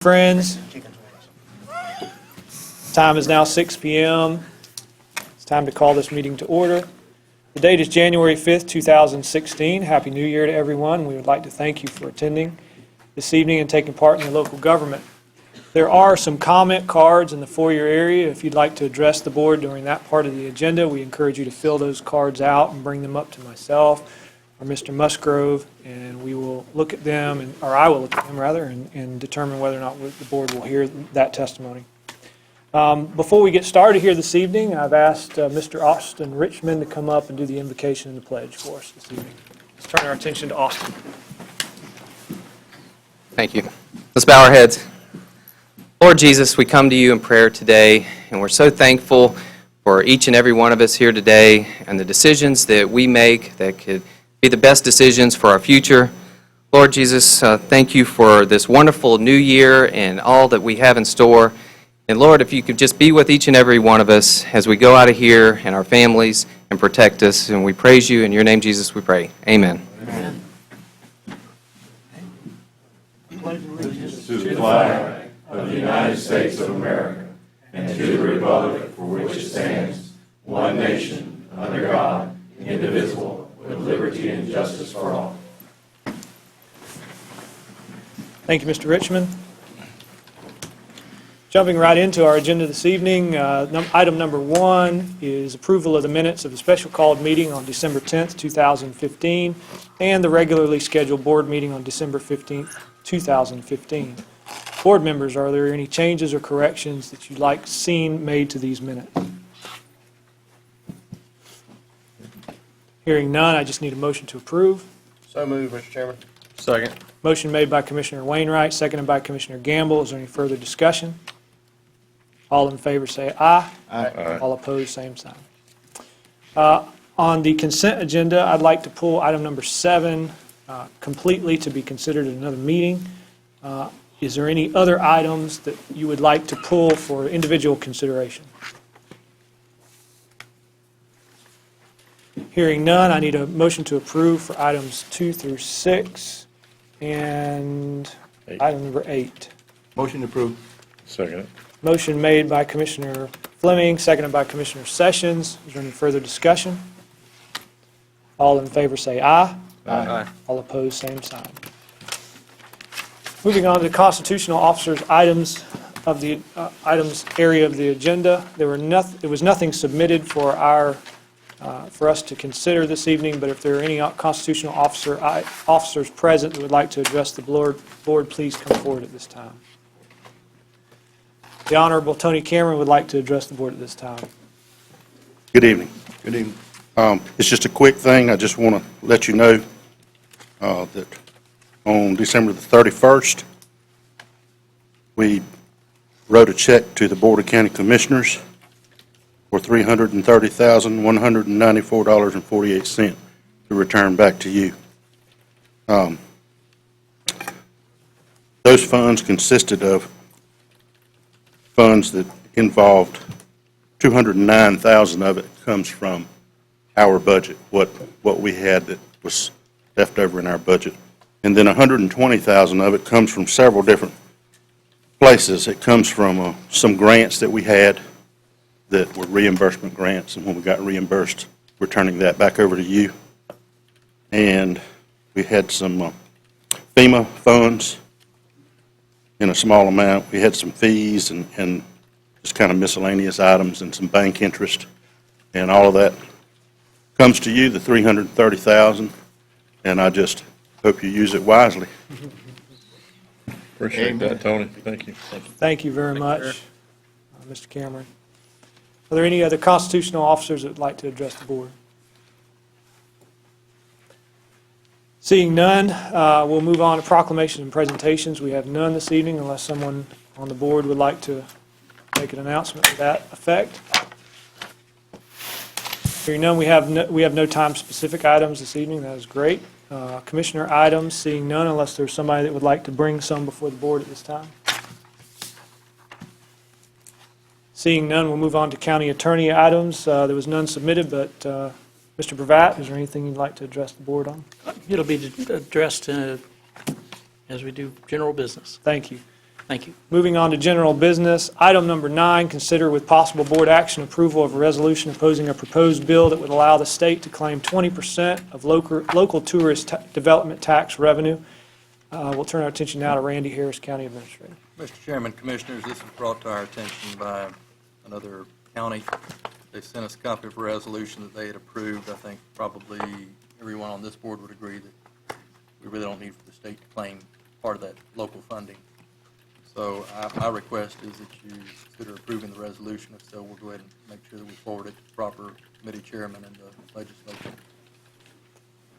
Friends, time is now 6 p.m. It's time to call this meeting to order. The date is January 5th, 2016. Happy New Year to everyone. We would like to thank you for attending this evening and taking part in your local government. There are some comment cards in the foyer area. If you'd like to address the board during that part of the agenda, we encourage you to fill those cards out and bring them up to myself or Mr. Musgrove, and we will look at them, or I will look at them rather, and determine whether or not the board will hear that testimony. Before we get started here this evening, I've asked Mr. Austin Richmond to come up and do the invocation and the pledge for us this evening. Let's turn our attention to Austin. Thank you. Let's bow our heads. Lord Jesus, we come to you in prayer today, and we're so thankful for each and every one of us here today and the decisions that we make that could be the best decisions for our future. Lord Jesus, thank you for this wonderful new year and all that we have in store. And Lord, if you could just be with each and every one of us as we go out of here and our families and protect us. And we praise you. In your name, Jesus, we pray. Amen. Amen. Allegiance to the flag of the United States of America and to the republic for which it stands, one nation, under God, indivisible, with liberty and justice for all. Thank you, Mr. Richmond. Jumping right into our agenda this evening, item number 1 is approval of the minutes of the special called meeting on December 10th, 2015, and the regularly scheduled board meeting on December 15th, 2015. Board members, are there any changes or corrections that you'd like seen made to these minutes? Hearing none, I just need a motion to approve. So moved, Mr. Chairman. Second. Motion made by Commissioner Wainwright, seconded by Commissioner Gamble. Is there any further discussion? All in favor say aye. Aye. All opposed, same sign. On the consent agenda, I'd like to pull item number 7 completely to be considered at another meeting. Is there any other items that you would like to pull for individual consideration? Hearing none, I need a motion to approve for items 2 through 6 and item number 8. Motion approved. Second. Motion made by Commissioner Fleming, seconded by Commissioner Sessions. Is there any further discussion? All in favor say aye. Aye. All opposed, same sign. Moving on to the constitutional officers' items of the items area of the agenda. There was nothing submitted for us to consider this evening, but if there are any constitutional officers present that would like to address the board, please come forward at this time. The Honorable Tony Cameron would like to address the board at this time. Good evening. Good evening. It's just a quick thing. I just want to let you know that on December the 31st, we wrote a check to the Board of County Commissioners for $330,194.48 to return back to you. Those funds consisted of funds that involved $209,000 of it comes from our budget, what we had that was left over in our budget. And then $120,000 of it comes from several different places. It comes from some grants that we had that were reimbursement grants, and when we got reimbursed, returning that back over to you. And we had some FEMA funds in a small amount. We had some fees and just kind of miscellaneous items and some bank interest. And all of that comes to you, the $330,000, and I just hope you use it wisely. Appreciate that, Tony. Thank you. Thank you very much, Mr. Cameron. Are there any other constitutional officers that would like to address the board? Seeing none, we'll move on to proclamations and presentations. We have none this evening unless someone on the board would like to make an announcement to that effect. Hearing none, we have no time-specific items this evening. That is great. Commissioner items, seeing none unless there's somebody that would like to bring some before the board at this time. Seeing none, we'll move on to county attorney items. There was none submitted, but Mr. Bravatt, is there anything you'd like to address the board on? It'll be addressed as we do general business. Thank you. Thank you. Moving on to general business, item number 9, consider with possible board action approval of a resolution opposing a proposed bill that would allow the state to claim 20% of local tourist development tax revenue. We'll turn our attention now to Randy Harris, County Administrator. Mr. Chairman, Commissioners, this was brought to our attention by another county. They sent us a copy of a resolution that they had approved. I think probably everyone on this board would agree that we really don't need for the state to claim part of that local funding. So our request is that you consider approving the resolution. If so, we'll go ahead and make sure that we forward it to the proper committee chairman and the legislature.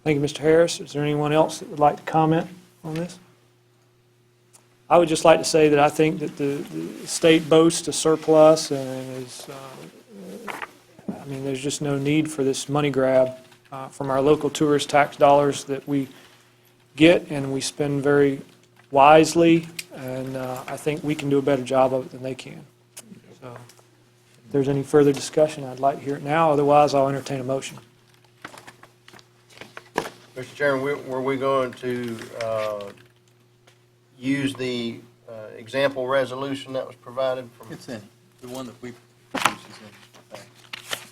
Thank you, Mr. Harris. Is there anyone else that would like to comment on this? I would just like to say that I think that the state boasts a surplus and is, I mean, there's just no need for this money grab from our local tourist tax dollars that we get and we spend very wisely, and I think we can do a better job of it than they can. So if there's any further discussion, I'd like to hear it now. Otherwise, I'll entertain a motion. Mr. Chairman, were we going to use the example resolution that was provided from? It's in, the one that we produce is in.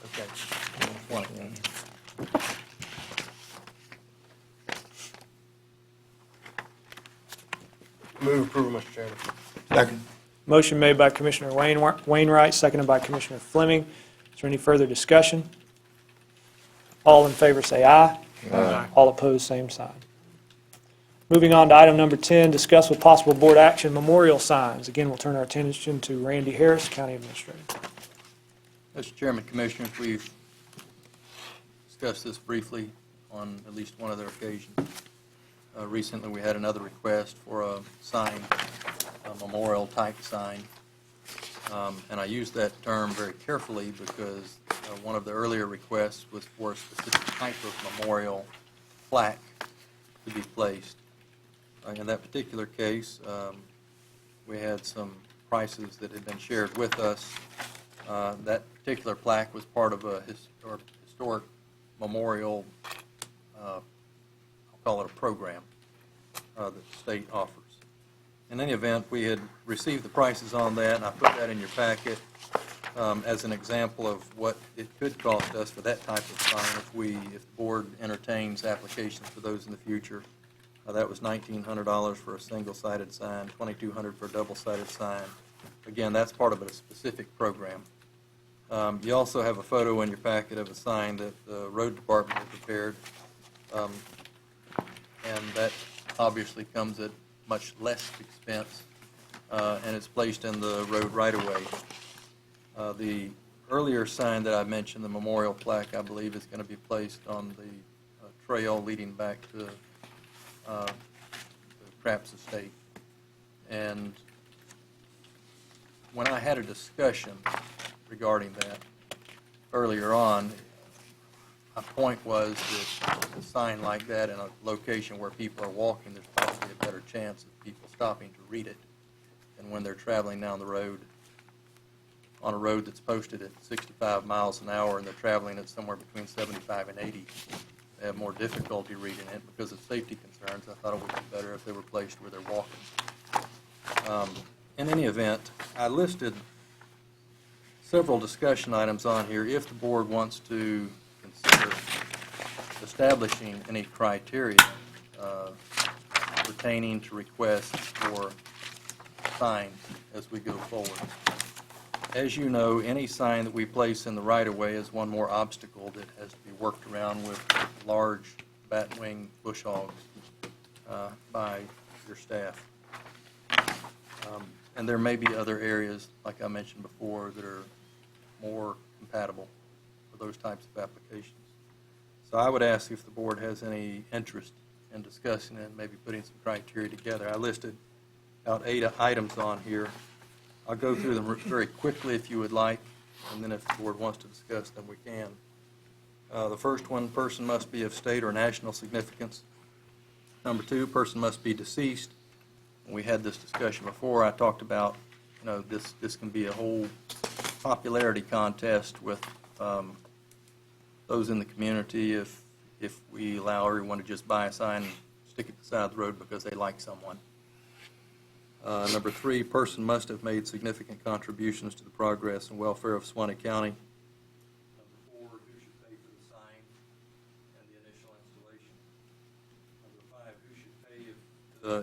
Okay. One. Move approval, Mr. Chairman. Second. Motion made by Commissioner Wainwright, seconded by Commissioner Fleming. Is there any further discussion? All in favor say aye. Aye. All opposed, same sign. Moving on to item number 10, discuss with possible board action memorial signs. Again, we'll turn our attention to Randy Harris, County Administrator. Mr. Chairman, Commissioners, we've discussed this briefly on at least one other occasion. Recently, we had another request for a sign, a memorial-type sign, and I use that term very carefully because one of the earlier requests was for a specific type of memorial plaque to be placed. In that particular case, we had some prices that had been shared with us. That particular plaque was part of a historic memorial, I'll call it a program that the state offers. In any event, we had received the prices on that, and I put that in your packet as an example of what it could cost us for that type of sign if the board entertains applications for those in the future. That was $1,900 for a single-sided sign, $2,200 for a double-sided sign. Again, that's part of a specific program. You also have a photo in your packet of a sign that the road department had prepared, and that obviously comes at much less expense, and it's placed in the road right-of-way. The earlier sign that I mentioned, the memorial plaque, I believe is going to be placed on the trail leading back to the Craps Estate. And when I had a discussion regarding that earlier on, my point was that a sign like that in a location where people are walking, there's probably a better chance of people stopping to read it than when they're traveling down the road on a road that's posted at 65 miles an hour and they're traveling at somewhere between 75 and 80. They have more difficulty reading it because of safety concerns. I thought it would be better if they were placed where they're walking. In any event, I listed several discussion items on here if the board wants to consider establishing any criteria pertaining to requests for signs as we go forward. As you know, any sign that we place in the right-of-way is one more obstacle that has to be worked around with large batwing bush hogs by your staff. And there may be other areas, like I mentioned before, that are more compatible for those types of applications. So I would ask if the board has any interest in discussing it and maybe putting some criteria together. I listed out 8 items on here. I'll go through them very quickly if you would like, and then if the board wants to discuss them, we can. The first one, person must be of state or national significance. Number 2, person must be deceased. When we had this discussion before, I talked about, this can be a whole popularity contest with those in the community if we allow everyone to just buy a sign and stick it at the side of the road because they like someone. Number 3, person must have made significant contributions to the progress and welfare of Suwannee County. Number 4, who should pay for the sign and the initial installation? Number 5, who should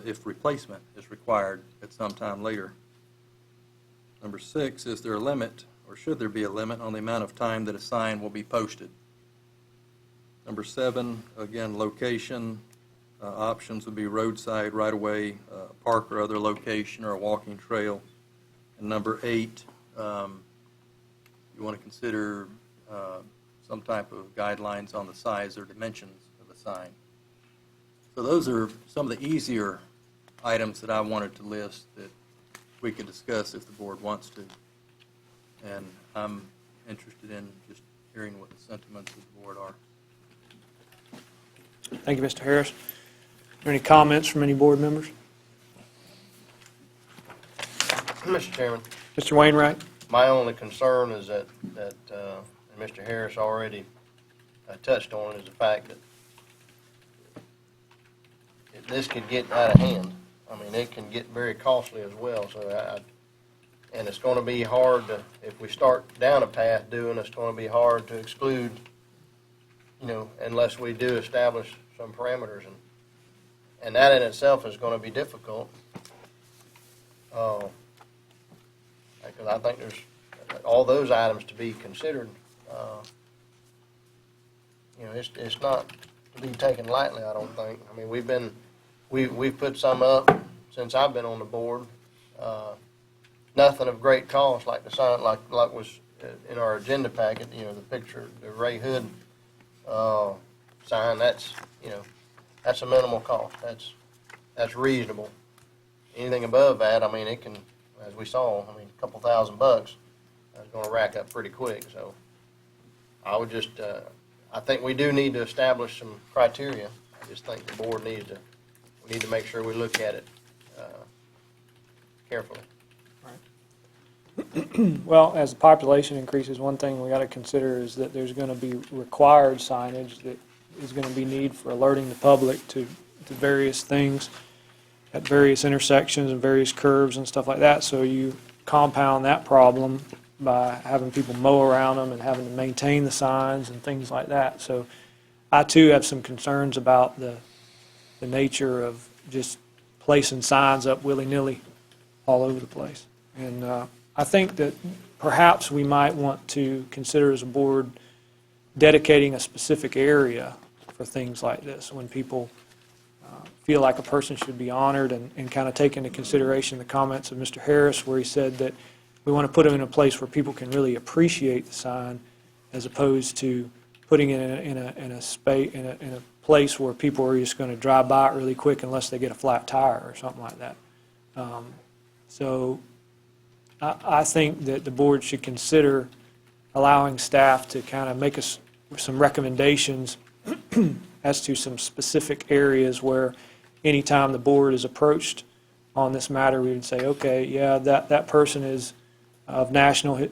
pay if replacement is required at some time later? Number 6, is there a limit, or should there be a limit on the amount of time that a sign will be posted? Number 7, again, location. Options would be roadside, right-of-way, park or other location, or a walking trail. And number 8, you want to consider some type of guidelines on the size or dimensions of a sign. So those are some of the easier items that I wanted to list that we could discuss if the board wants to. And I'm interested in just hearing what the sentiments of the board are. Thank you, Mr. Harris. Are there any comments from any board members? Mr. Chairman, Mr. Wainwright? my only concern is that and Mr. Harris already touched on, is the fact that this could get out of hand. I mean, it can get very costly as well, so and it's going to be hard to, if we start down a path doing, it's going to be hard to exclude, unless we do establish some parameters, and that in itself is going to be difficult. Because I think there's all those items to be considered. It's not to be taken lightly, I don't think. I mean, we've put some up since I've been on the board. Nothing of great cost, like the sign, like was in our agenda packet. The picture, the Ray Hood sign. That's a minimal cost. That's reasonable. Anything above that, I mean, it can, as we saw, a couple $1,000 is going to rack up pretty quick. So I would just, I think we do need to establish some criteria. I just think the board we need to make sure we look at it carefully. Well, as the population increases, one thing we got to consider is that there's going to be required signage that is going to be need for alerting the public to various things at various intersections and various curves and stuff like that. So you compound that problem by having people mow around them and having to maintain the signs and things like that. So I too have some concerns about the nature of just placing signs up willy-nilly all over the place. And I think that perhaps we might want to consider as a board dedicating a specific area for things like this, when people feel like a person should be honored, and kind of take into consideration the comments of Mr. Harris, where he said that we want to put them in a place where people can really appreciate the sign, as opposed to putting it in a place where people are just going to drive by it really quick unless they get a flat tire or something like that. So I think that the board should consider allowing staff to kind of make us some recommendations as to some specific areas where anytime the board is approached on this matter, we would say, okay, yeah, that person is of national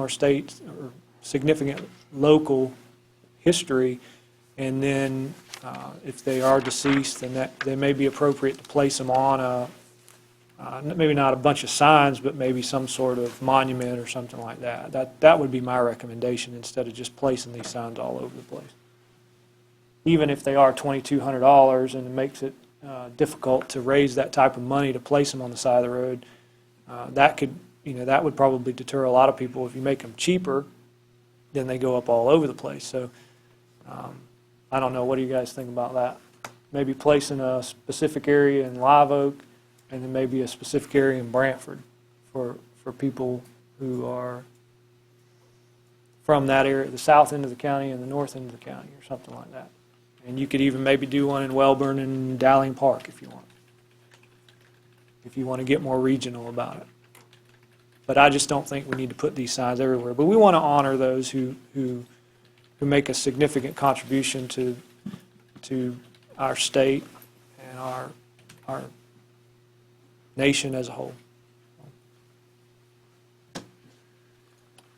or state or significant local history, and then if they are deceased, then they may be appropriate to place them on maybe not a bunch of signs, but maybe some sort of monument or something like that. That would be my recommendation, instead of just placing these signs all over the place. Even if they are $2,200 and it makes it difficult to raise that type of money to place them on the side of the road, that would probably deter a lot of people. If you make them cheaper, then they go up all over the place. So I don't know. What do you guys think about that? Maybe placing a specific area in Live Oak, and then maybe a specific area in Brantford for people who are from that area, the south end of the county and the north end of the county, or something like that. And you could even maybe do one in Welborn and Dowling Park if you want to get more regional about it. But I just don't think we need to put these signs everywhere. But we want to honor those who make a significant contribution to our state and our nation as a whole.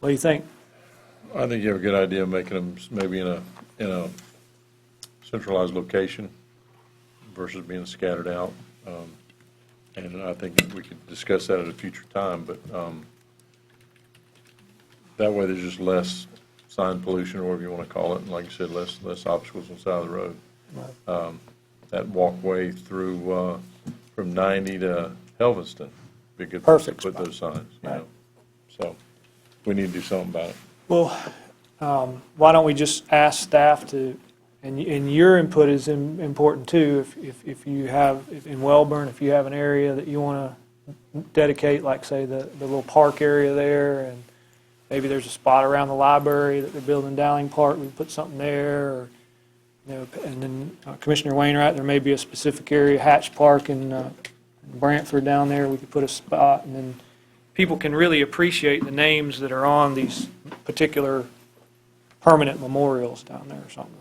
What do you think? I think you have a good idea of making them maybe in a centralized location versus being scattered out. And I think we could discuss that at a future time, but that way there's just less sign pollution, or whatever you want to call it, and like you said, less obstacles on the side of the road. That walkway through, from 90 to Helveston, be a good place to Perfect put spot. those signs, you Right. know. So, we need to do something about it. Well, why don't we just ask staff to, and your input is important too, if you have, in Wellborn, if you have an area that you want to dedicate, like say the little park area there, and maybe there's a spot around the library that they're building in Dowling Park, we can put something there, or, you know, and then Commissioner Wainwright, there may be a specific area, Hatch Park in Brantford down there, we could put a spot, and then people can really appreciate the names that are on these particular permanent memorials down there or something.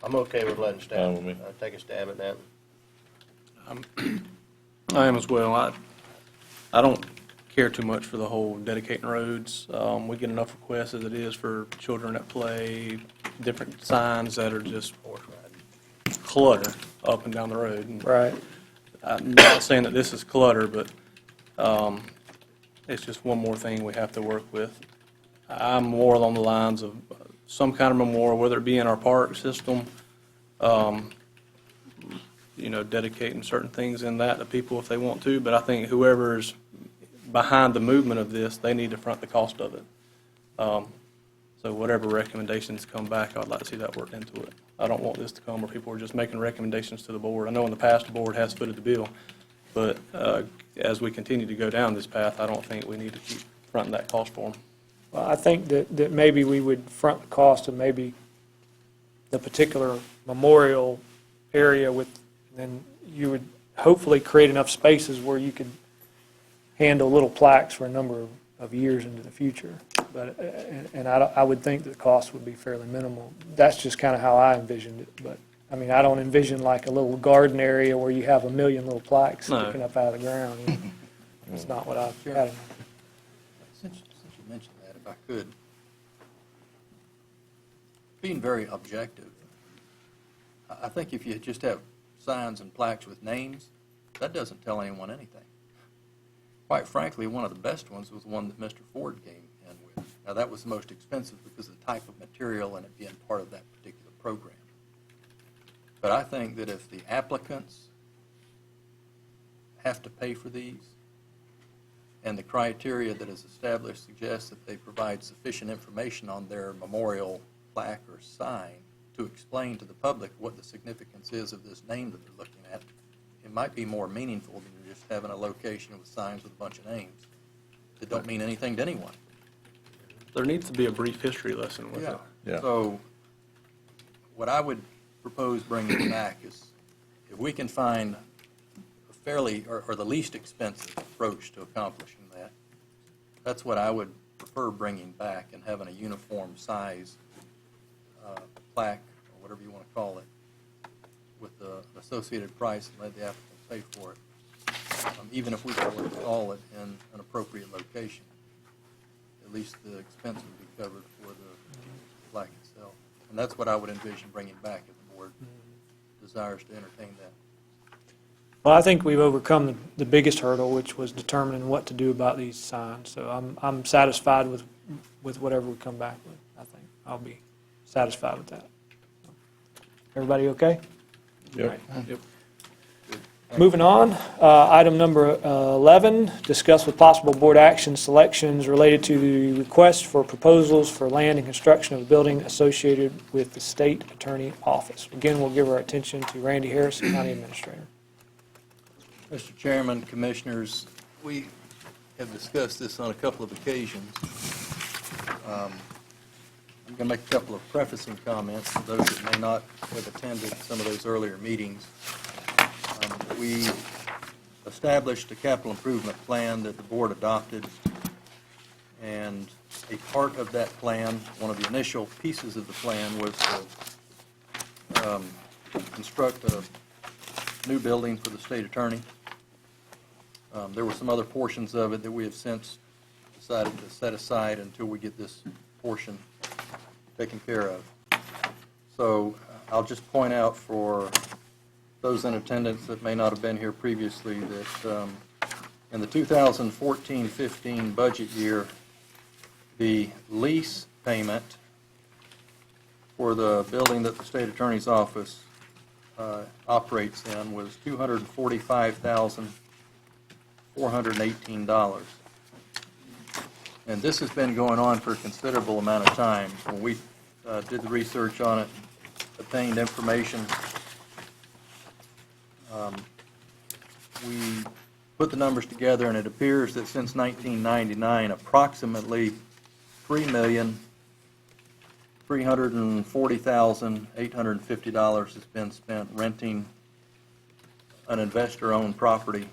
I'm okay with letting staff Fine with me. take a stab at that. I am as well. I don't care too much for the whole dedicating roads. We get enough requests as it is for children that play, different signs that are just clutter up and down the road. And Right. I'm not saying that this is clutter, but it's just one more thing we have to work with. I'm more along the lines of some kind of memorial, whether it be in our park system, you know, dedicating certain things in that to people if they want to, but I think whoever's behind the movement of this, they need to front the cost of it. So whatever recommendations come back, I'd like to see that worked into it. I don't want this to come where people are just making recommendations to the board. I know in the past, the board has footed the bill, but as we continue to go down this path, I don't think we need to keep fronting that cost for them. Well, I think that maybe we would front the cost of maybe the particular memorial area with, then you would hopefully create enough spaces where you could handle little plaques for a number of years into the future. But, and I would think that the cost would be fairly minimal. That's just kind of how I envisioned it. But, I mean, I don't envision like a little garden area where you have a million little plaques No. sticking up out of the ground. You know. It's not what I've had. Since you mentioned that, if I could, being very objective, I think if you just have signs and plaques with names, that doesn't tell anyone anything. Quite frankly, one of the best ones was the one that Mr. Ford came in with. Now, that was the most expensive because of the type of material and it being part of that particular program. But I think that if the applicants have to pay for these, and the criteria that is established suggests that they provide sufficient information on their memorial plaque or sign to explain to the public what the significance is of this name that they're looking at, it might be more meaningful than just having a location with signs with a bunch of names that don't mean anything to anyone. There needs to be a brief history lesson with it. Yeah. So what I would propose bringing back is if we can find a fairly, or the least expensive approach to accomplishing that, that's what I would prefer bringing back and having a uniform size plaque, or whatever you want to call it, with the associated price and let the applicant pay for it, even if we can install it in an appropriate location. At least the expense would be covered for the plaque itself. And that's what I would envision bringing back if the board desires to entertain that. Well, I think we've overcome the biggest hurdle, which was determining what to do about these signs. So I'm satisfied with whatever we come back with. I think I'll be satisfied with that. Everybody okay? Yep. Yep. Moving on, item number 11, discuss with possible board action selections related to the request for proposals for land and construction of a building associated with the state attorney office. Again, we'll give our attention to Randy Harris, County Administrator. Mr. Chairman, Commissioners, we have discussed this on a couple of occasions. I'm going to make a couple of prefacing comments for those that may not have attended some of those earlier meetings. We established a capital improvement plan that the board adopted, and a part of that plan, one of the initial pieces of the plan, was to construct a new building for the state attorney. There were some other portions of it that we have since decided to set aside until we get this portion taken care of. So I'll just point out for those in attendance that may not have been here previously that in the 2014-15 budget year, the lease payment for the building that the state attorney's office operates in was $245,418. And this has been going on for a considerable amount of time. When we did the research on it, obtained information, we put the numbers together, and it appears that since 1999, approximately $3,340,850 has been spent renting an investor-owned property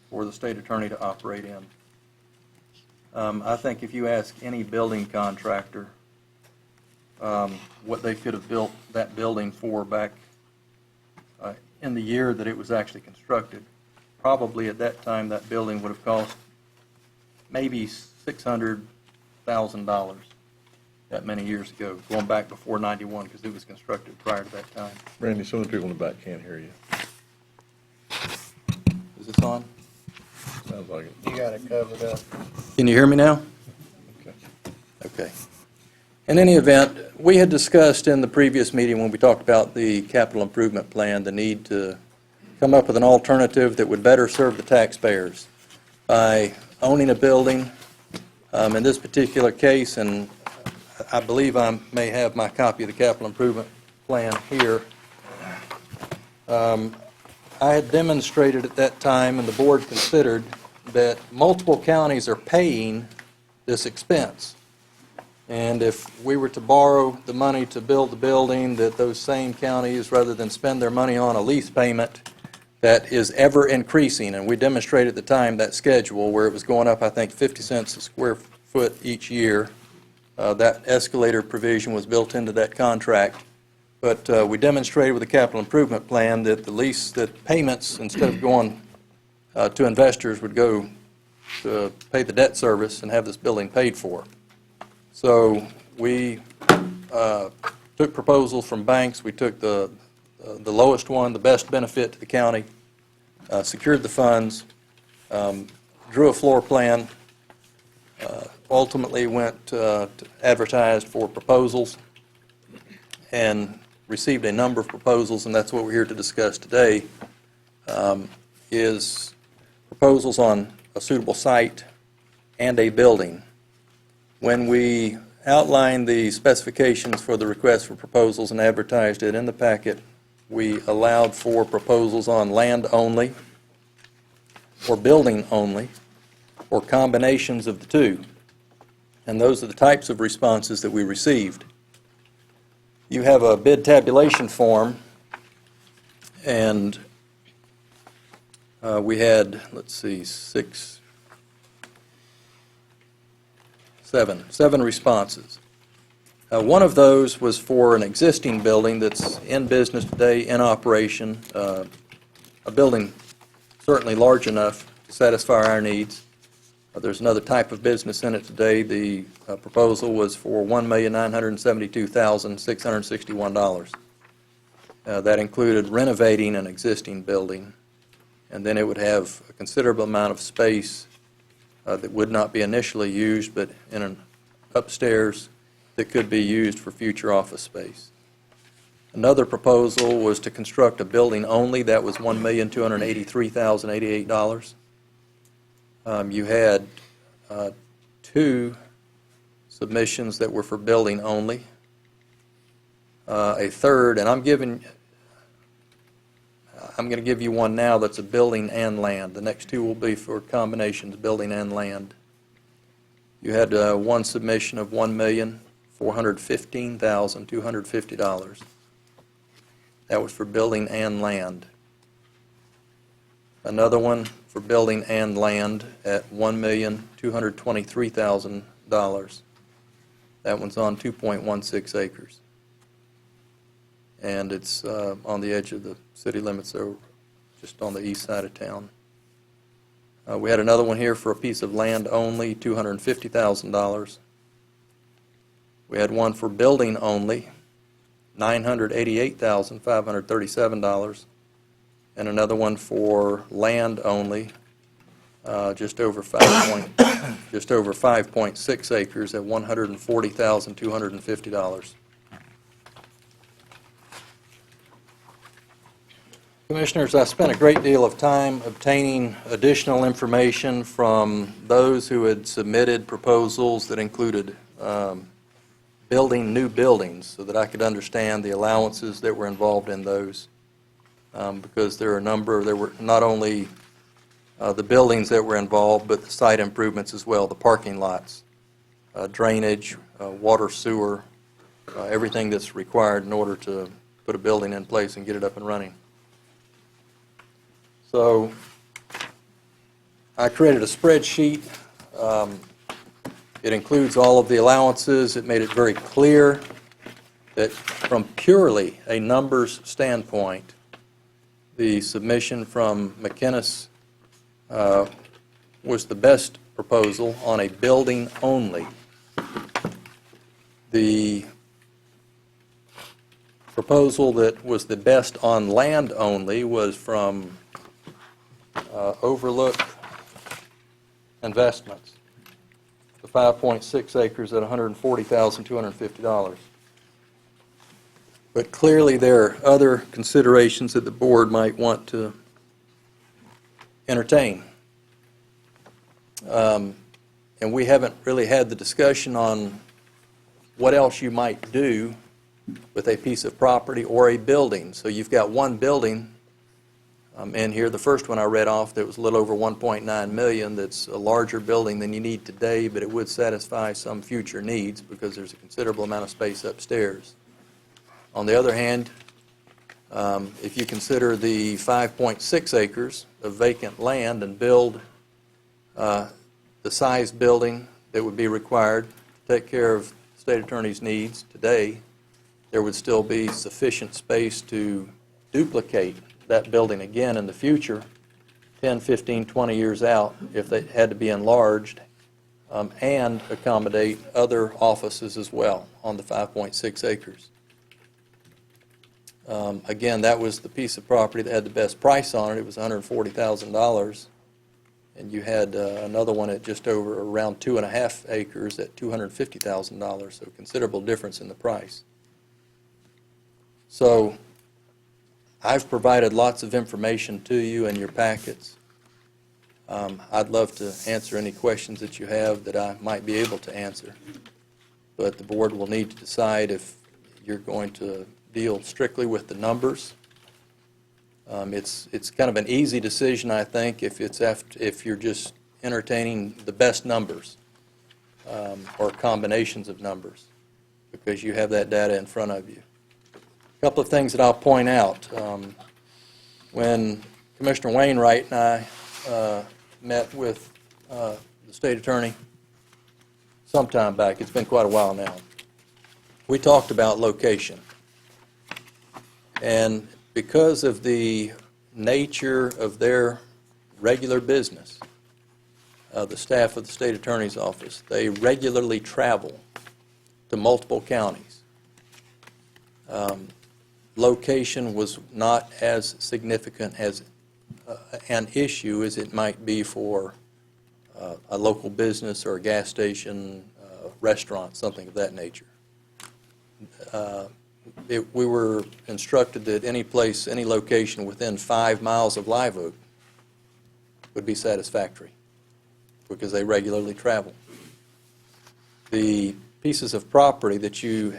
for the state attorney to operate in. I think if you ask any building contractor what they could have built that building for back in the year that it was actually constructed, probably at that time that building would have cost maybe $600,000 that many years ago, going back before '91, because it was constructed prior to that time. Randy, some of the people in the back can't hear you. Is this on? Sounds like it. You got it covered up. Can you hear me now? Okay. Okay. In any event, we had discussed in the previous meeting when we talked about the capital improvement plan, the need to come up with an alternative that would better serve the taxpayers by owning a building. In this particular case, and I believe I may have my copy of the capital improvement plan here, I had demonstrated at that time, and the board considered, that multiple counties are paying this expense. And if we were to borrow the money to build the building, that those same counties, rather than spend their money on a lease payment that is ever increasing, and we demonstrated at the time that schedule where it was going up, I think, 50 cents a square foot each year. That escalator provision was built into that contract. But we demonstrated with the capital improvement plan that the lease, that payments, instead of going to investors, would go to pay the debt service and have this building paid for. So we took proposals from banks. We took the lowest one, the best benefit to the county, secured the funds, drew a floor plan, ultimately went advertised for proposals, and received a number of proposals, and that's what we're here to discuss today, is proposals on a suitable site and a building. When we outlined the specifications for the request for proposals and advertised it in the packet, we allowed for proposals on land only, or building only, or combinations of the two. And those are the types of responses that we received. You have a bid tabulation form, and we had, let's see, seven responses. One of those was for an existing building that's in business today, in operation, a building certainly large enough to satisfy our needs. There's another type of business in it today. The proposal was for $1,972,661. That included renovating an existing building, and then it would have a considerable amount of space that would not be initially used, but in an upstairs that could be used for future office space. Another proposal was to construct a building only. That was $1,283,088. You had two submissions that were for building only. A third, and I'm going to give you one now that's a building and land. The next two will be for combinations, building and land. You had one submission of $1,415,250. That was for building and land. Another one for building and land at $1,223,000. That one's on 2.16 acres. And it's on the edge of the city limits, so just on the east side of town. We had another one here for a piece of land only, $250,000. We had one for building only $988,537, and another one for land only, just over 5.6 acres at $140,250. Commissioners, I spent a great deal of time obtaining additional information from those who had submitted proposals that included building new buildings so that I could understand the allowances that were involved in those. Because there were not only the buildings that were involved, but the site improvements as well, the parking lots, drainage, water, sewer, everything that's required in order to put a building in place and get it up and running. So I created a spreadsheet. It includes all of the allowances. It made it very clear that from purely a numbers standpoint, the submission from McInnes was the best proposal on a building only. The proposal that was the best on land only was from Overlook Investments, the 5.6 acres at $140,250. But clearly there are other considerations that the board might want to entertain. And we haven't really had the discussion on what else you might do with a piece of property or a building. So you've got one building in here, the first one I read off, that was a little over $1.9 million. That's a larger building than you need today, but it would satisfy some future needs because there's a considerable amount of space upstairs. On the other hand, if you consider the 5.6 acres of vacant land and build the size building that would be required to take care of the state attorney's needs today, there would still be sufficient space to duplicate that building again in the future, 10, 15, 20 years out, if they had to be enlarged, and accommodate other offices as well on the 5.6 acres. Again, that was the piece of property that had the best price on it. It was $140,000. And you had another one at just over around 2.5 acres at $250,000, so considerable difference in the price. So I've provided lots of information to you in your packets. I'd love to answer any questions that you have that I might be able to answer. But the board will need to decide if you're going to deal strictly with the numbers. It's kind of an easy decision, I think, if you're just entertaining the best numbers or combinations of numbers, because you have that data in front of you. A couple of things that I'll point out. When Commissioner Wainwright and I met with the state attorney sometime back, it's been quite a while now, we talked about location. And because of the nature of their regular business, the staff of the state attorney's office, they regularly travel to multiple counties. Location was not as significant as an issue as it might be for a local business or a gas station, restaurant, something of that nature. We were instructed that any place, any location within 5 miles of Live Oak would be satisfactory because they regularly travel. The pieces of property that you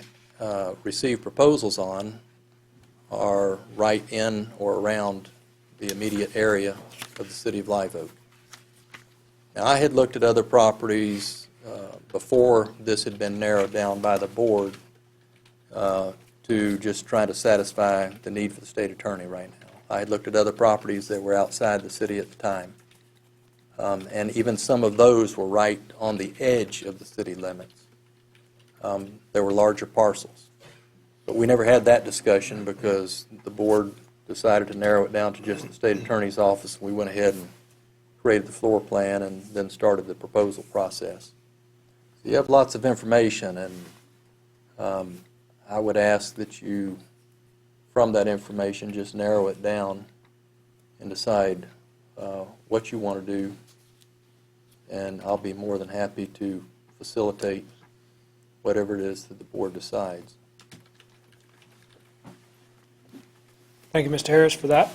receive proposals on are right in or around the immediate area of the city of Live Oak. Now, I had looked at other properties before this had been narrowed down by the board to just try to satisfy the need for the state attorney right now. I had looked at other properties that were outside the city at the time, and even some of those were right on the edge of the city limits. There were larger parcels. But we never had that discussion because the board decided to narrow it down to just the state attorney's office. We went ahead and created the floor plan and then started the proposal process. So you have lots of information, and I would ask that you, from that information, just narrow it down and decide what you want to do, and I'll be more than happy to facilitate whatever it is that the board decides. Thank you, Mr. Harris, for that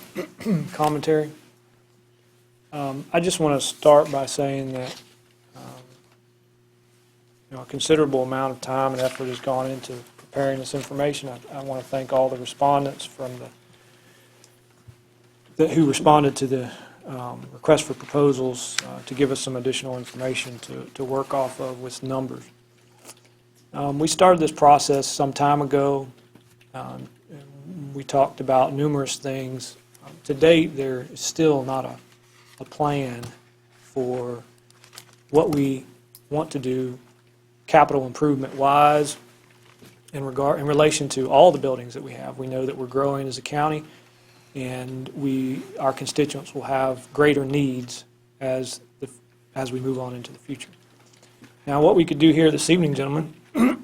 commentary. I just want to start by saying that a considerable amount of time and effort has gone into preparing this information. I want to thank all the respondents from who responded to the request for proposals to give us some additional information to work off of with numbers. We started this process some time ago. We talked about numerous things. To date, there is still not a plan for what we want to do capital improvement-wise in relation to all the buildings that we have. We know that we're growing as a county, and our constituents will have greater needs as we move on into the future. Now, what we could do here this evening, gentlemen,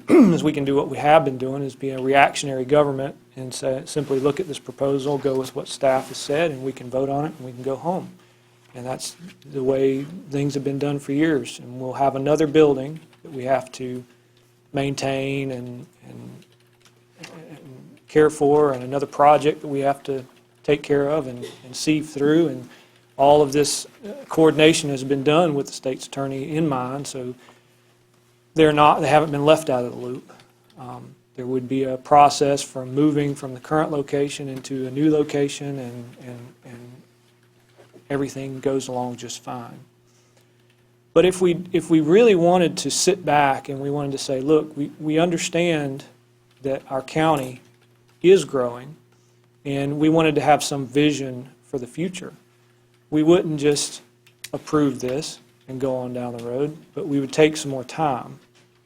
is we can do what we have been doing, is be a reactionary government and simply look at this proposal, go with what staff has said, and we can vote on it, and we can go home. And that's the way things have been done for years. And we'll have another building that we have to maintain and care for, and another project that we have to take care of and sieve through. And all of this coordination has been done with the state's attorney in mind, so they haven't been left out of the loop. There would be a process from moving from the current location into a new location, and everything goes along just fine. But if we really wanted to sit back and we wanted to say, look, we understand that our county is growing, and we wanted to have some vision for the future, we wouldn't just approve this and go on down the road, but we would take some more time.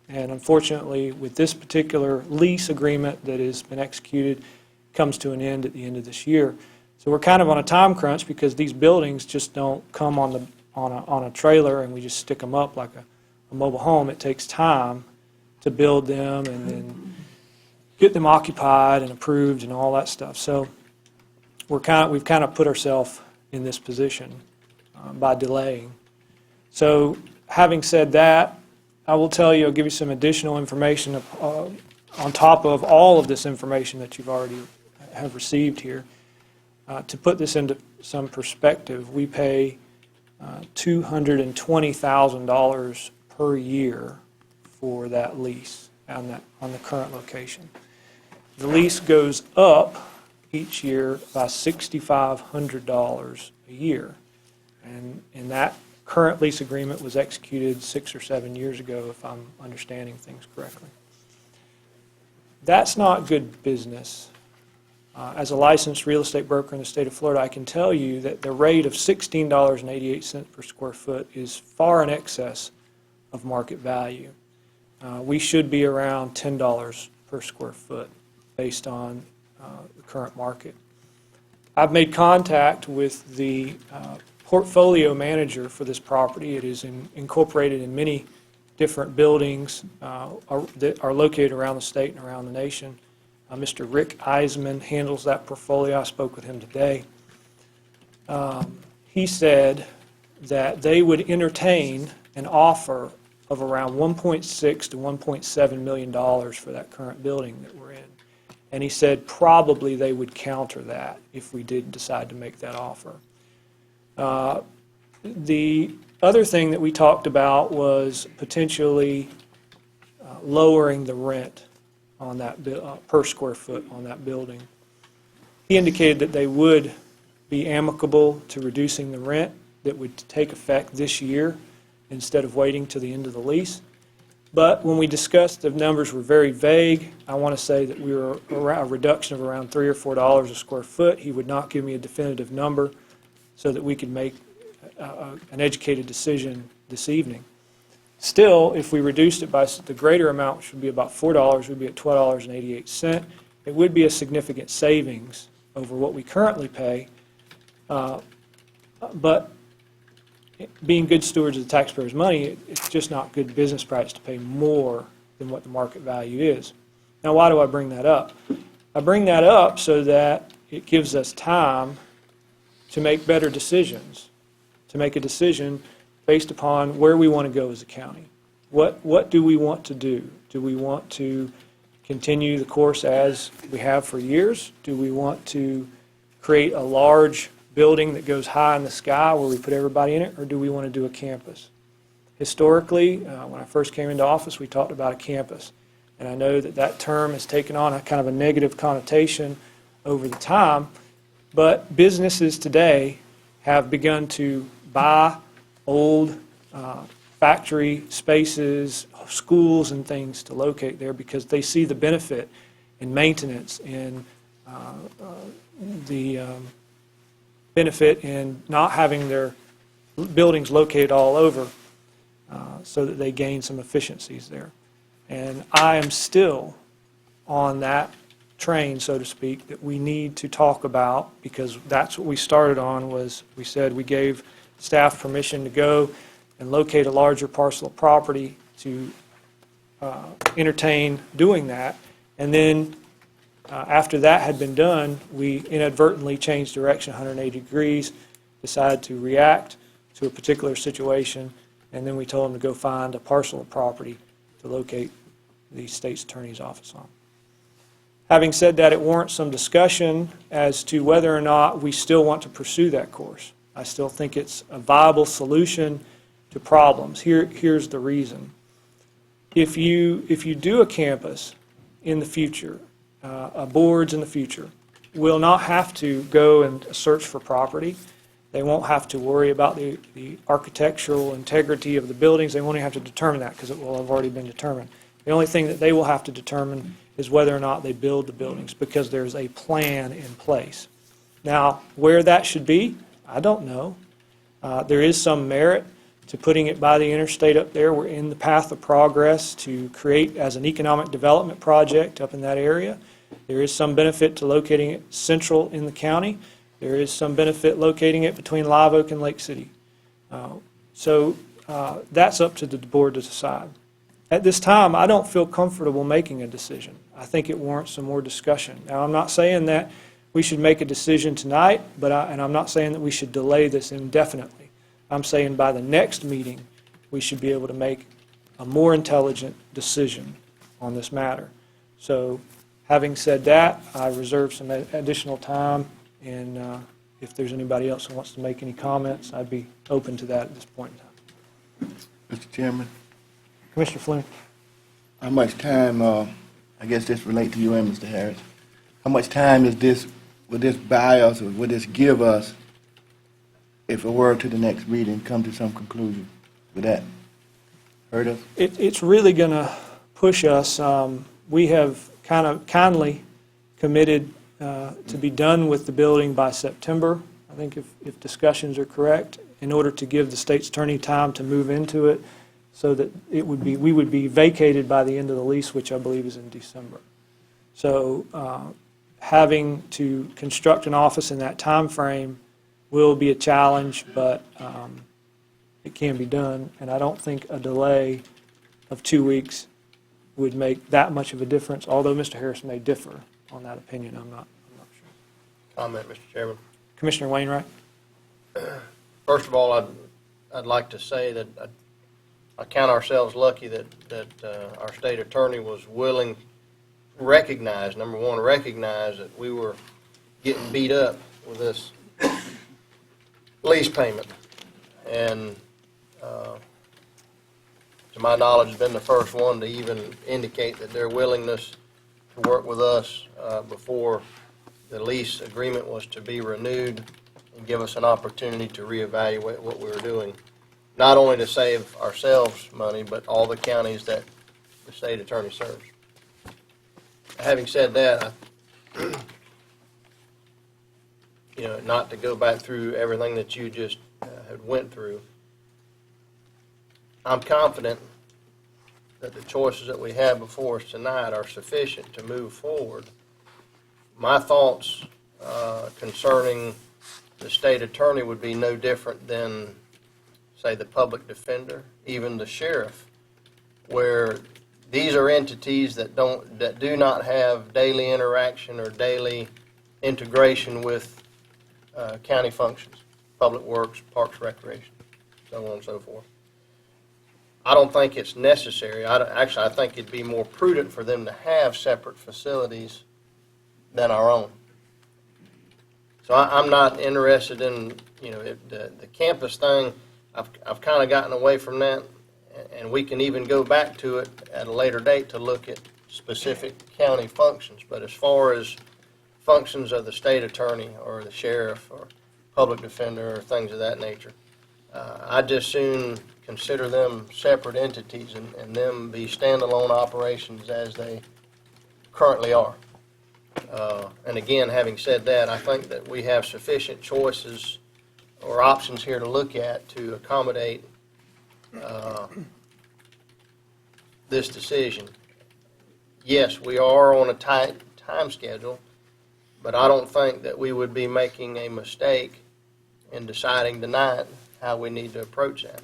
And unfortunately, with this particular lease agreement that has been executed, comes to an end at the end of this year. So we're kind of on a time crunch because these buildings just don't come on a trailer and we just stick them up like a mobile home. It takes time to build them and then get them occupied and approved and all that stuff. So we've kind of put ourselves in this position by delaying. So having said that, I will tell you, I'll give you some additional information on top of all of this information that you've already have received here. To put this into some perspective, we pay $220,000 per year for that lease on the current location. The lease goes up each year by $6,500 a year, and that current lease agreement was executed 6 or 7 years ago, if I'm understanding things correctly. That's not good business. As a licensed real estate broker in the state of Florida, I can tell you that the rate of $16.88 per square foot is far in excess of market value. We should be around $10 per square foot based on the current market. I've made contact with the portfolio manager for this property. It is incorporated in many different buildings that are located around the state and around the nation. Mr. Rick Eisman handles that portfolio. I spoke with him today. He said that they would entertain an offer of around $1.6 to $1.7 million for that current building that we're in. And he said probably they would counter that if we did decide to make that offer. The other thing that we talked about was potentially lowering the rent on that per square foot on that building. He indicated that they would be amicable to reducing the rent that would take effect this year instead of waiting to the end of the lease. But when we discussed, the numbers were very vague. I want to say that we were around a reduction of around $3 or $4 a square foot. He would not give me a definitive number so that we could make an educated decision this evening. Still, if we reduced it by the greater amount, which would be about $4, we'd be at $12.88. It would be a significant savings over what we currently pay. But being good stewards of the taxpayers' money, it's just not good business practice to pay more than what the market value is. Now, why do I bring that up? I bring that up so that it gives us time to make better decisions, to make a decision based upon where we want to go as a county. What do we want to do? Do we want to continue the course as we have for years? Do we want to create a large building that goes high in the sky where we put everybody in it, or do we want to do a campus? Historically, when I first came into office, we talked about a campus. And I know that that term has taken on a kind of a negative connotation over the time, but businesses today have begun to buy old factory spaces, schools and things to locate there because they see the benefit in maintenance and the benefit in not having their buildings located all over so that they gain some efficiencies there. And I am still on that train, so to speak, that we need to talk about, because that's what we started on, was we said we gave staff permission to go and locate a larger parcel of property to entertain doing that. And then after that had been done, we inadvertently changed direction 180 degrees, decided to react to a particular situation, and then we told them to go find a parcel of property to locate the state's attorney's office on. Having said that, it warrants some discussion as to whether or not we still want to pursue that course. I still think it's a viable solution to problems. Here's the reason. If you do a campus in the future, boards in the future will not have to go and search for property. They won't have to worry about the architectural integrity of the buildings. They won't even have to determine that because it will have already been determined. The only thing that they will have to determine is whether or not they build the buildings, because there's a plan in place. Now, where that should be, I don't know. There is some merit to putting it by the interstate up there. We're in the path of progress to create as an economic development project up in that area. There is some benefit to locating it central in the county. There is some benefit locating it between Live Oak and Lake City. So that's up to the board to decide. At this time, I don't feel comfortable making a decision. I think it warrants some more discussion. Now, I'm not saying that we should make a decision tonight, and I'm not saying that we should delay this indefinitely. I'm saying by the next meeting, we should be able to make a more intelligent decision on this matter. So, having said that, I reserve some additional time, and if there's anybody else who wants to make any comments, I'd be open to that at this point in time. Mr. Chairman, Commissioner Flynn. how much time, I guess this relates to you and Mr. Harris, how much time would this buy us, or would this give us if it were to the next meeting come to some conclusion? Would that hurt us? It's really going to push us. We have kind of kindly committed to be done with the building by September, I think if discussions are correct, in order to give the state's attorney time to move into it, so that we would be vacated by the end of the lease, which I believe is in December. So having to construct an office in that time frame will be a challenge, but it can be done, and I don't think a delay of 2 weeks would make that much of a difference, although Mr. Harris may differ on that opinion. I'm not sure. Comment, Mr. Chairman. Commissioner Wainwright? First of all, I'd like to say that I count ourselves lucky that our state attorney was willing to recognize, number one, recognize that we were getting beat up with this lease payment. And to my knowledge, has been the first one to even indicate that their willingness to work with us before the lease agreement was to be renewed and give us an opportunity to reevaluate what we were doing, not only to save ourselves money, but all the counties that the state attorney serves. Having said that, not to go back through everything that you just had went through, I'm confident that the choices that we have before us tonight are sufficient to move forward. My thoughts concerning the state attorney would be no different than, say, the public defender, even the sheriff, where these are entities that do not have daily interaction or daily integration with county functions, public works, parks, recreation, so on and so forth. I don't think it's necessary. Actually, I think it'd be more prudent for them to have separate facilities than our own. So I'm not interested in, the campus thing. I've kind of gotten away from that, and we can even go back to it at a later date to look at specific county functions. But as far as functions of the state attorney or the sheriff or public defender or things of that nature, I'd just soon consider them separate entities and them be standalone operations as they currently are. And again, having said that, I think that we have sufficient choices or options here to look at to accommodate this decision. Yes, we are on a tight time schedule, but I don't think that we would be making a mistake in deciding tonight how we need to approach that.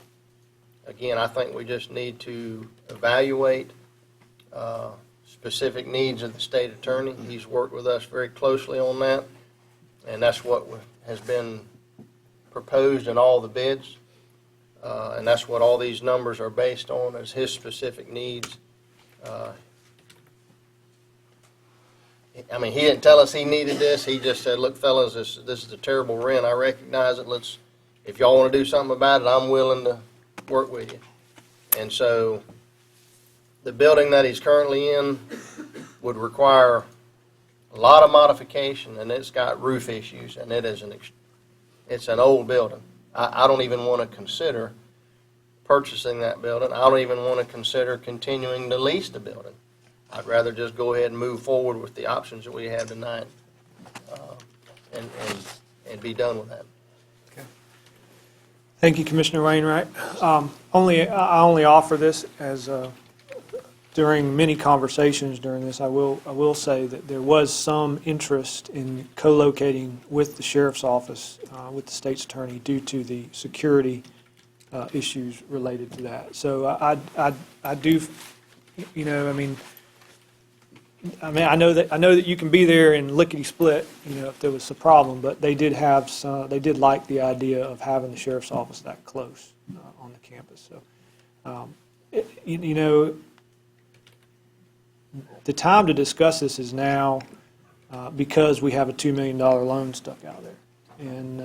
Again, I think we just need to evaluate specific needs of the state attorney. He's worked with us very closely on that, and that's what has been proposed in all the bids, and that's what all these numbers are based on, is his specific needs. I mean, he didn't tell us he needed this. He just said, look, fellas, this is a terrible rent. I recognize it. If y'all want to do something about it, I'm willing to work with you. And so the building that he's currently in would require a lot of modification, and it's got roof issues, and it's an old building. I don't even want to consider purchasing that building. I don't even want to consider continuing to lease the building. I'd rather just go ahead and move forward with the options that we have tonight, and be done with that. Thank you, Commissioner Wainwright. I only offer this as, during many conversations during this, I will say that there was some interest in co-locating with the sheriff's office, with the state's attorney, due to the security issues related to that. So I do, I know that you can be there and lickety-split, if there was a problem, but they did like the idea of having the sheriff's office that close on the campus. So, the time to discuss this is now, because we have a $2 million loan stuck out there. And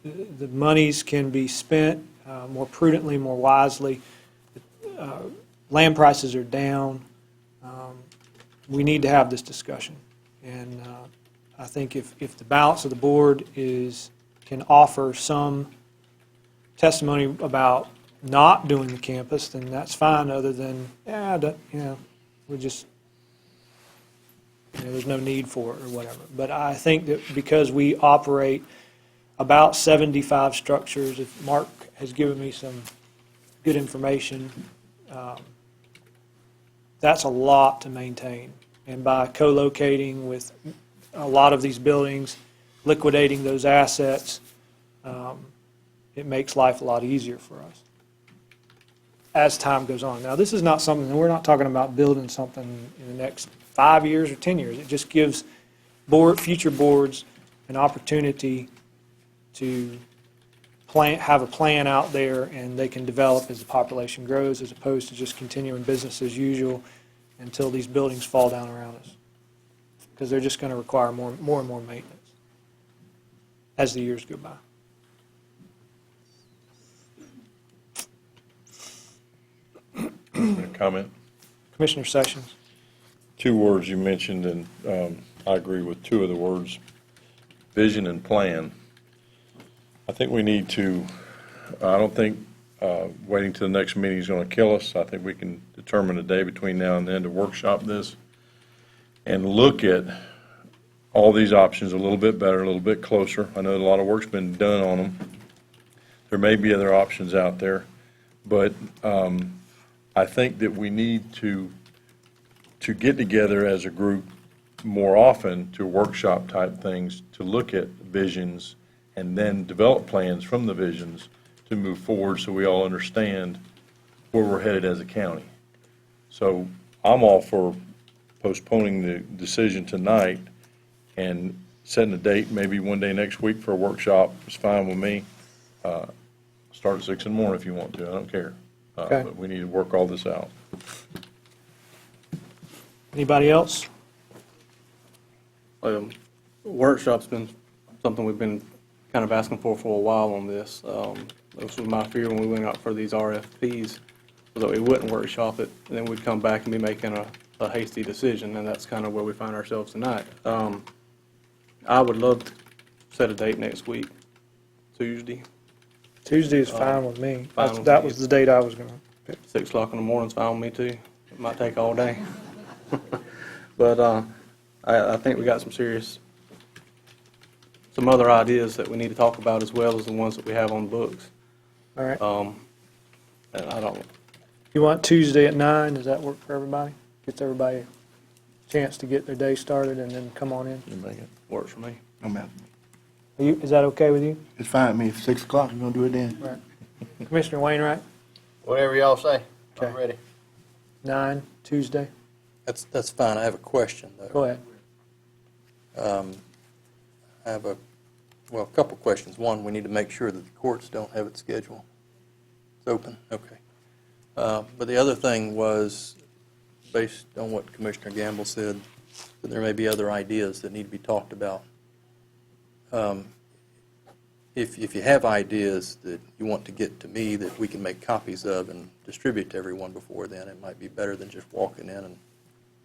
the monies can be spent more prudently, more wisely. Land prices are down. We need to have this discussion. And I think if the balance of the board can offer some testimony about not doing the campus, then that's fine, other than, we just, there's no need for it or whatever. But I think that because we operate about 75 structures, if Mark has given me some good information, that's a lot to maintain. And by co-locating with a lot of these buildings, liquidating those assets, it makes life a lot easier for us as time goes on. Now, this is not something, we're not talking about building something in the next 5 years or 10 years. It just gives future boards an opportunity to have a plan out there, and they can develop as the population grows, as opposed to just continuing business as usual until these buildings fall down around us, because they're just going to require more and more maintenance as the years go by. A comment? Commissioner Sessions. 2 words you mentioned, and I agree with 2 of the words, vision and plan. I think we need to, I don't think waiting till the next meeting is going to kill us. I think we can determine a day between now and then to workshop this and look at all these options a little bit better, a little bit closer. I know a lot of work's been done on them. There may be other options out there, but I think that we need to get together as a group more often to workshop type things, to look at visions and then develop plans from the visions to move forward, so we all understand where we're headed as a county. So I'm all for postponing the decision tonight and setting a date, maybe one day next week for a workshop. It's fine with me. Start at 6 in the morning if you want to, I don't care. Okay. But we need to work all this out. Anybody else? Workshop's been something we've been kind of asking for a while on this. This was my fear when we went out for these RFPs, was that we wouldn't workshop it, and then we'd come back and be making a hasty decision, and that's kind of where we find ourselves tonight. I would love to set a date next week, Tuesday. Tuesday is fine with me. Fine with That me. was the date I was going to pick. 6 o'clock in the morning's fine with me, too. It might take all day. But I think we got some other ideas that we need to talk about as well as the ones that we have on the books. All right. And I don't, You want Tuesday at 9? Does that work for everybody? Gets everybody a chance to get their day started and then come on in? You make it. works for me. I'm out. Is that okay with you? It's fine with me. If 6 o'clock, you're gonna do it then? Right. Commissioner Wainwright, Whatever y'all say, I'm Okay. ready. 9, Tuesday? That's fine. I have a question, though. Go ahead. I have a couple questions. One, we need to make sure that the courts don't have it scheduled. It's open, okay. But the other thing was, based on what Commissioner Gamble said, that there may be other ideas that need to be talked about. If you have ideas that you want to get to me that we can make copies of and distribute to everyone before then, it might be better than just walking in and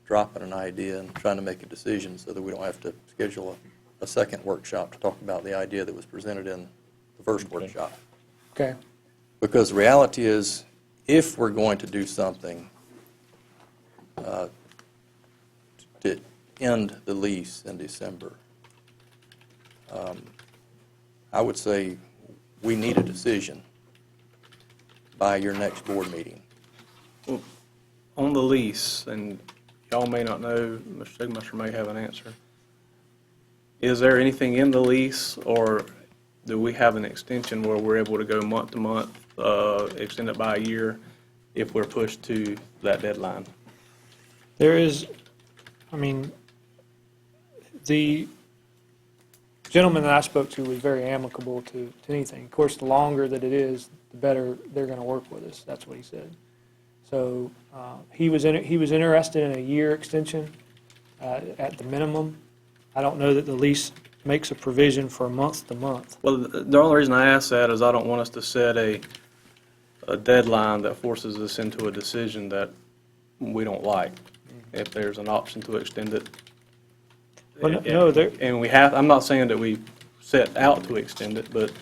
dropping an idea and trying to make a decision so that we don't have to schedule a second workshop to talk about the idea that was presented in the first workshop. Okay. Because the reality is, if we're going to do something to end the lease in December, I would say we need a decision by your next board meeting. On the lease, and y'all may not know, Mr. Sigmaster may have an answer. Is there anything in the lease, or do we have an extension where we're able to go month to month, extend it by a year, if we're pushed to that deadline? There is, I mean, the gentleman that I spoke to was very amicable to anything. Of course, the longer that it is, the better they're going to work with us. That's what he said. So he was interested in a year extension at the minimum. I don't know that the lease makes a provision for month to month. Well, the only reason I ask that is I don't want us to set a deadline that forces us into a decision that we don't like. If there's an option to extend it. Well, no, there- And we have, I'm not saying that we set out to extend it, but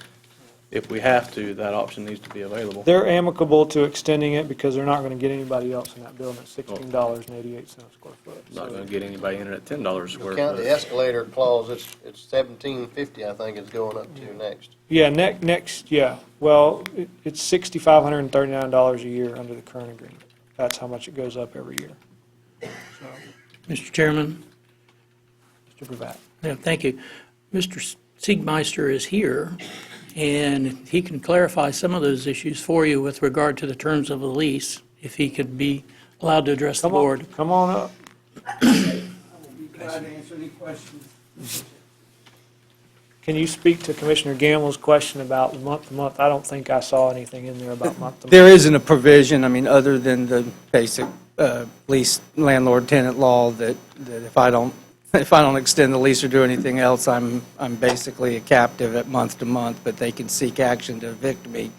if we have to, that option needs to be available. They're amicable to extending it because they're not going to get anybody else in that building at $16.88 a square foot. Not going to get anybody in it at $10 a square Count the foot. escalator clause, it's $17.50, I think it's going up to next. Yeah, next, yeah. Well, it's $6,539 a year under the current agreement. That's how much it goes up every year. Mr. Chairman, Mr. Bravatt. yeah, thank you. Mr. Siegmeister is here, and he can clarify some of those issues for you with regard to the terms of the lease, if he could be allowed to address the board. Come on up. Glad to answer any questions. Can you speak to Commissioner Gamble's question about month to month? I don't think I saw anything in there about month to month. There isn't a provision, I mean, other than the basic lease landlord-tenant law that if I don't extend the lease or do anything else, I'm basically a captive at month to month, but they can seek action to evict me.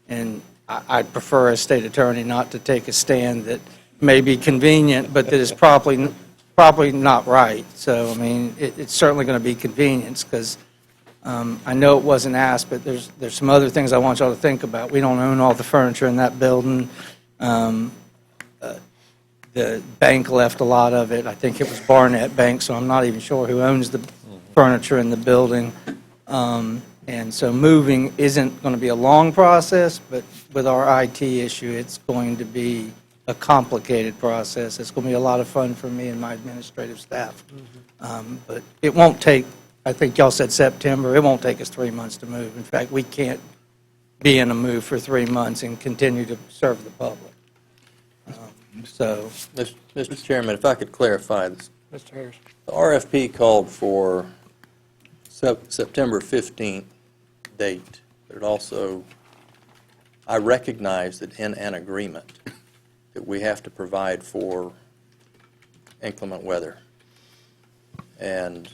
And I'd prefer as state attorney not to take a stand that may be convenient, but that is probably not right. So, I mean, it's certainly going to be convenience, because I know it wasn't asked, but there's some other things I want y'all to think about. We don't own all the furniture in that building. The bank left a lot of it. I think it was Barnett Bank, so I'm not even sure who owns the furniture in the building. And so moving isn't going to be a long process, but with our IT issue, it's going to be a complicated process. It's going to be a lot of fun for me and my administrative staff. But it won't take, I think y'all said September, it won't take us 3 months to move. In fact, we can't be in a move for 3 months and continue to serve the public. So, Mr. Chairman, if I could clarify this. Mr. Harris. The RFP called for September 15th date, but it also, I recognize that in an agreement that we have to provide for inclement weather. And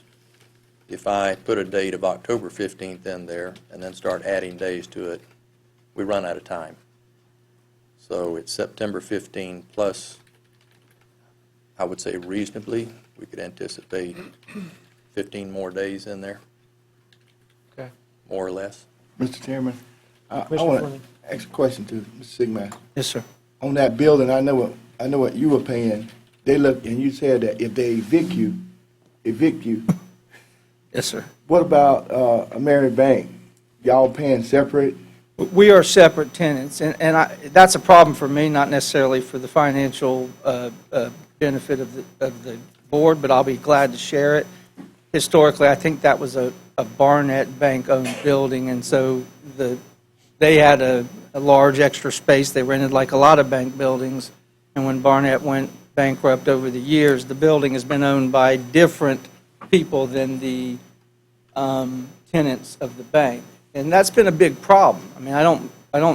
if I put a date of October 15th in there and then start adding days to it, we run out of time. So it's September 15 plus, I would say reasonably, we could anticipate 15 more days in there, Okay. more or less. Mr. Chairman, I Commissioner want Fleming. to ask a question to Mr. Sigmaster. yes, sir. On that building, I know what you were paying. They look, and you said that if they evict you, Yes, sir. what about American Bank? Y'all paying separate? We are separate tenants, and that's a problem for me, not necessarily for the financial benefit of the board, but I'll be glad to share it. Historically, I think that was a Barnett Bank-owned building, and so they had a large extra space they rented, like a lot of bank buildings, and when Barnett went bankrupt over the years, the building has been owned by different people than the tenants of the bank. And that's been a big problem. I mean,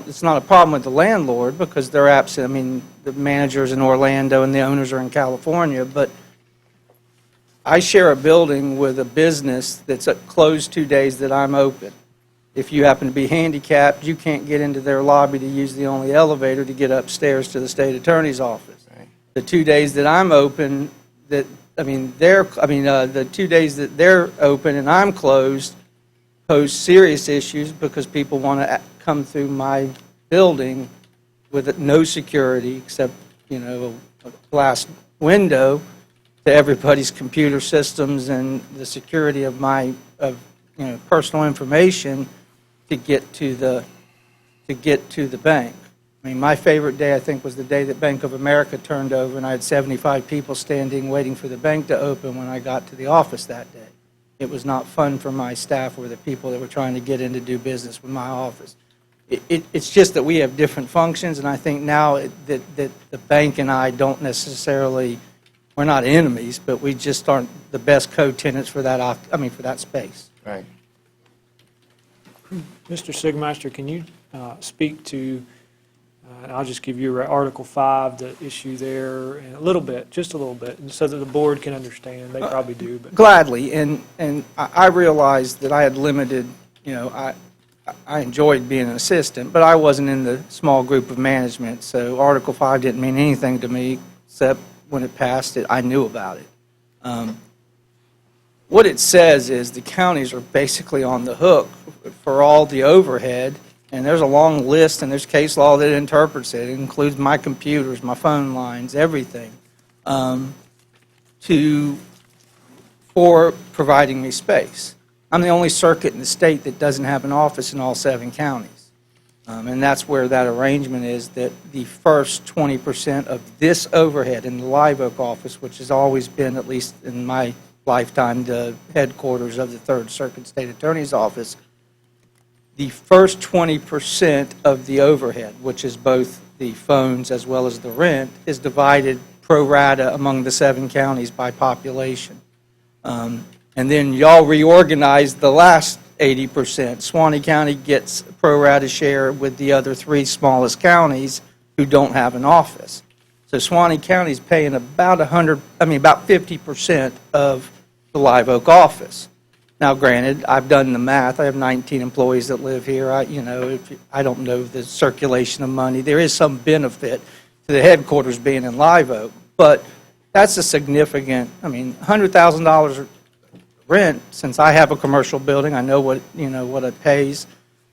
it's not a problem with the landlord because they're absent. I mean, the manager's in Orlando and the owners are in California, but I share a building with a business that's closed 2 days that I'm open. If you happen to be handicapped, you can't get into their lobby to use the only elevator to get upstairs to the state attorney's office. Right. The 2 days that I'm open, the 2 days that they're open and I'm closed pose serious issues because people want to come through my building with no security except, a glass window to everybody's computer systems and the security of my personal information to get to the bank. I mean, my favorite day, I think, was the day that Bank of America turned over, and I had 75 people standing waiting for the bank to open when I got to the office that day. It was not fun for my staff or the people that were trying to get in to do business with my office. It's just that we have different functions, and I think now that the bank and I don't necessarily, we're not enemies, but we just aren't the best co-tenants for that space. Right. Mr. Sigmeister, can you speak to, and I'll just give you Article 5, the issue there, and just a little bit, and so that the board can understand. They probably do, but. Gladly, and I realized that I had limited, I enjoyed being an assistant, but I wasn't in the small group of management, so Article 5 didn't mean anything to me, except when it passed it, I knew about it. What it says is the counties are basically on the hook for all the overhead, and there's a long list, and there's case law that interprets it. It includes my computers, my phone lines, everything, for providing me space. I'm the only circuit in the state that doesn't have an office in all 7 counties. And that's where that arrangement is, that the first 20% of this overhead in the Live Oak office, which has always been, at least in my lifetime, the headquarters of the Third Circuit State Attorney's Office, the first 20% of the overhead, which is both the phones as well as the rent, is divided pro rata among the 7 counties by population. And then y'all reorganize the last 80%. Suwannee County gets pro rata share with the other 3 smallest counties who don't have an office. So Suwannee County is paying about 50% of the Live Oak office. Now, granted, I've done the math. I have 19 employees that live here. I don't know the circulation of money. There is some benefit to the headquarters being in Live Oak, but that's a significant. $100,000 rent. Since I have a commercial building, I know what it pays.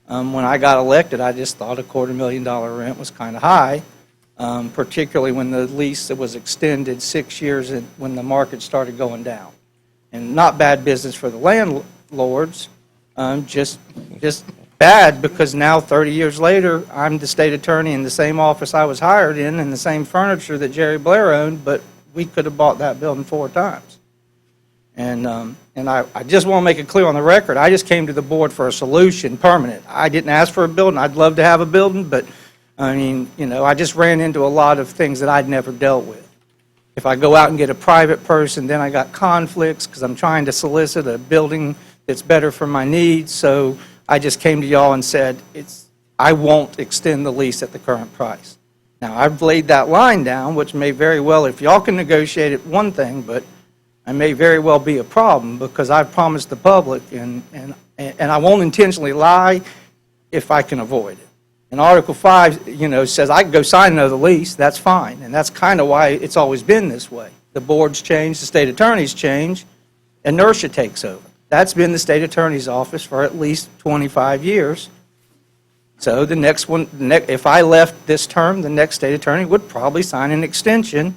When I got elected, I just thought a $250,000 rent was kind of high, particularly when the lease was extended 6 years when the market started going down. And not bad business for the landlords, just bad because now 30 years later, I'm the state attorney in the same office I was hired in and the same furniture that Jerry Blair owned, but we could have bought that building 4 times. And I just want to make it clear on the record, I just came to the board for a solution, permanent. I didn't ask for a building. I'd love to have a building, but I mean, I just ran into a lot of things that I'd never dealt with. If I go out and get a private person, then I got conflicts because I'm trying to solicit a building that's better for my needs. So I just came to y'all and said, I won't extend the lease at the current price. Now, I've laid that line down, which may very well, if y'all can negotiate it, one thing, but I may very well be a problem because I've promised the public, and I won't intentionally lie if I can avoid it. And Article 5, says I can go sign another lease, that's fine, and that's kind of why it's always been this way. The boards change, the state attorneys change, inertia takes over. That's been the state attorney's office for at least 25 years. So the next one, if I left this term, the next state attorney would probably sign an extension.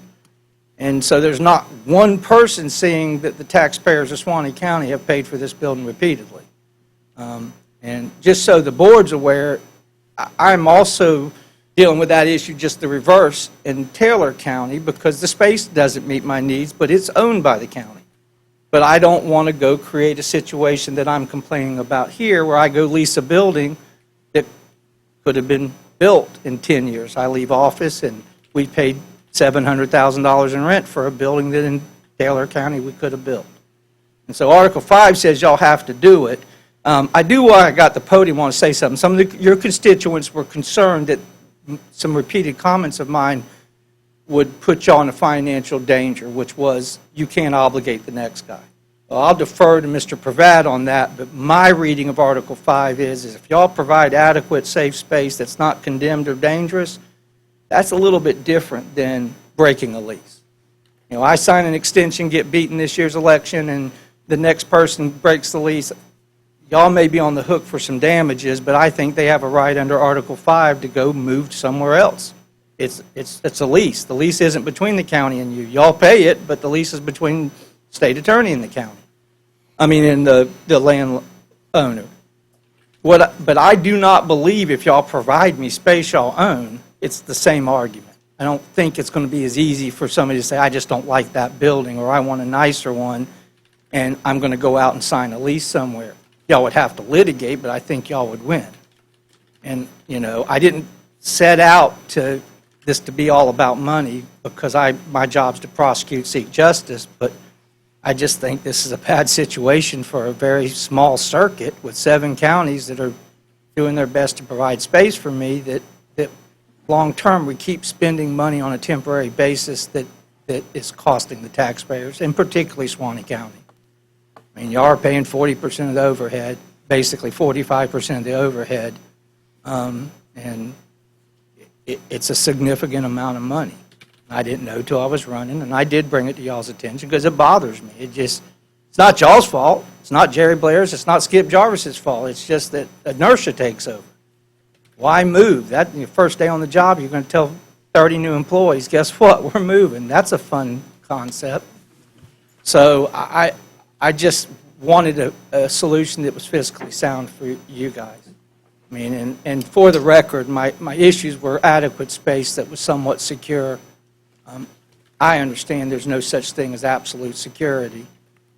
And so there's not one person seeing that the taxpayers of Suwannee County have paid for this building repeatedly. And just so the board's aware, I'm also dealing with that issue just the reverse in Taylor County because the space doesn't meet my needs, but it's owned by the county. But I don't want to go create a situation that I'm complaining about here where I go lease a building that could have been built in 10 years. I leave office and we paid $700,000 in rent for a building that in Taylor County we could have built. And so Article 5 says y'all have to do it. I do, while I got the podium, want to say something. Some of your constituents were concerned that some repeated comments of mine would put y'all in a financial danger, which was you can't obligate the next guy. Well, I'll defer to Mr. Pravat on that, but my reading of Article 5 is if y'all provide adequate, safe space that's not condemned or dangerous, that's a little bit different than breaking a lease. I sign an extension, get beaten this year's election, and the next person breaks the lease. Y'all may be on the hook for some damages, but I think they have a right under Article 5 to go move somewhere else. It's a lease. The lease isn't between the county and you. Y'all pay it, but the lease is between state attorney and the county. And the landowner. But I do not believe if y'all provide me space y'all own, it's the same argument. I don't think it's going to be as easy for somebody to say, I just don't like that building, or I want a nicer one, and I'm going to go out and sign a lease somewhere. Y'all would have to litigate, but I think y'all would win. And, I didn't set out to this to be all about money because my job's to prosecute, seek justice, but I just think this is a bad situation for a very small circuit with 7 counties that are doing their best to provide space for me that long-term we keep spending money on a temporary basis that is costing the taxpayers, and particularly Suwannee County. You are paying 40% of the overhead, basically 45% of the overhead, and it's a significant amount of money. I didn't know till I was running, and I did bring it to y'all's attention because it bothers me. It's not y'all's fault. It's not Jerry Blair's. It's not Skip Jarvis's fault. It's just that inertia takes over. Why move? That your first day on the job, you're going to tell 30 new employees, guess what? We're moving. That's a fun concept. So I just wanted a solution that was fiscally sound for you guys. And for the record, my issues were adequate space that was somewhat secure. I understand there's no such thing as absolute security,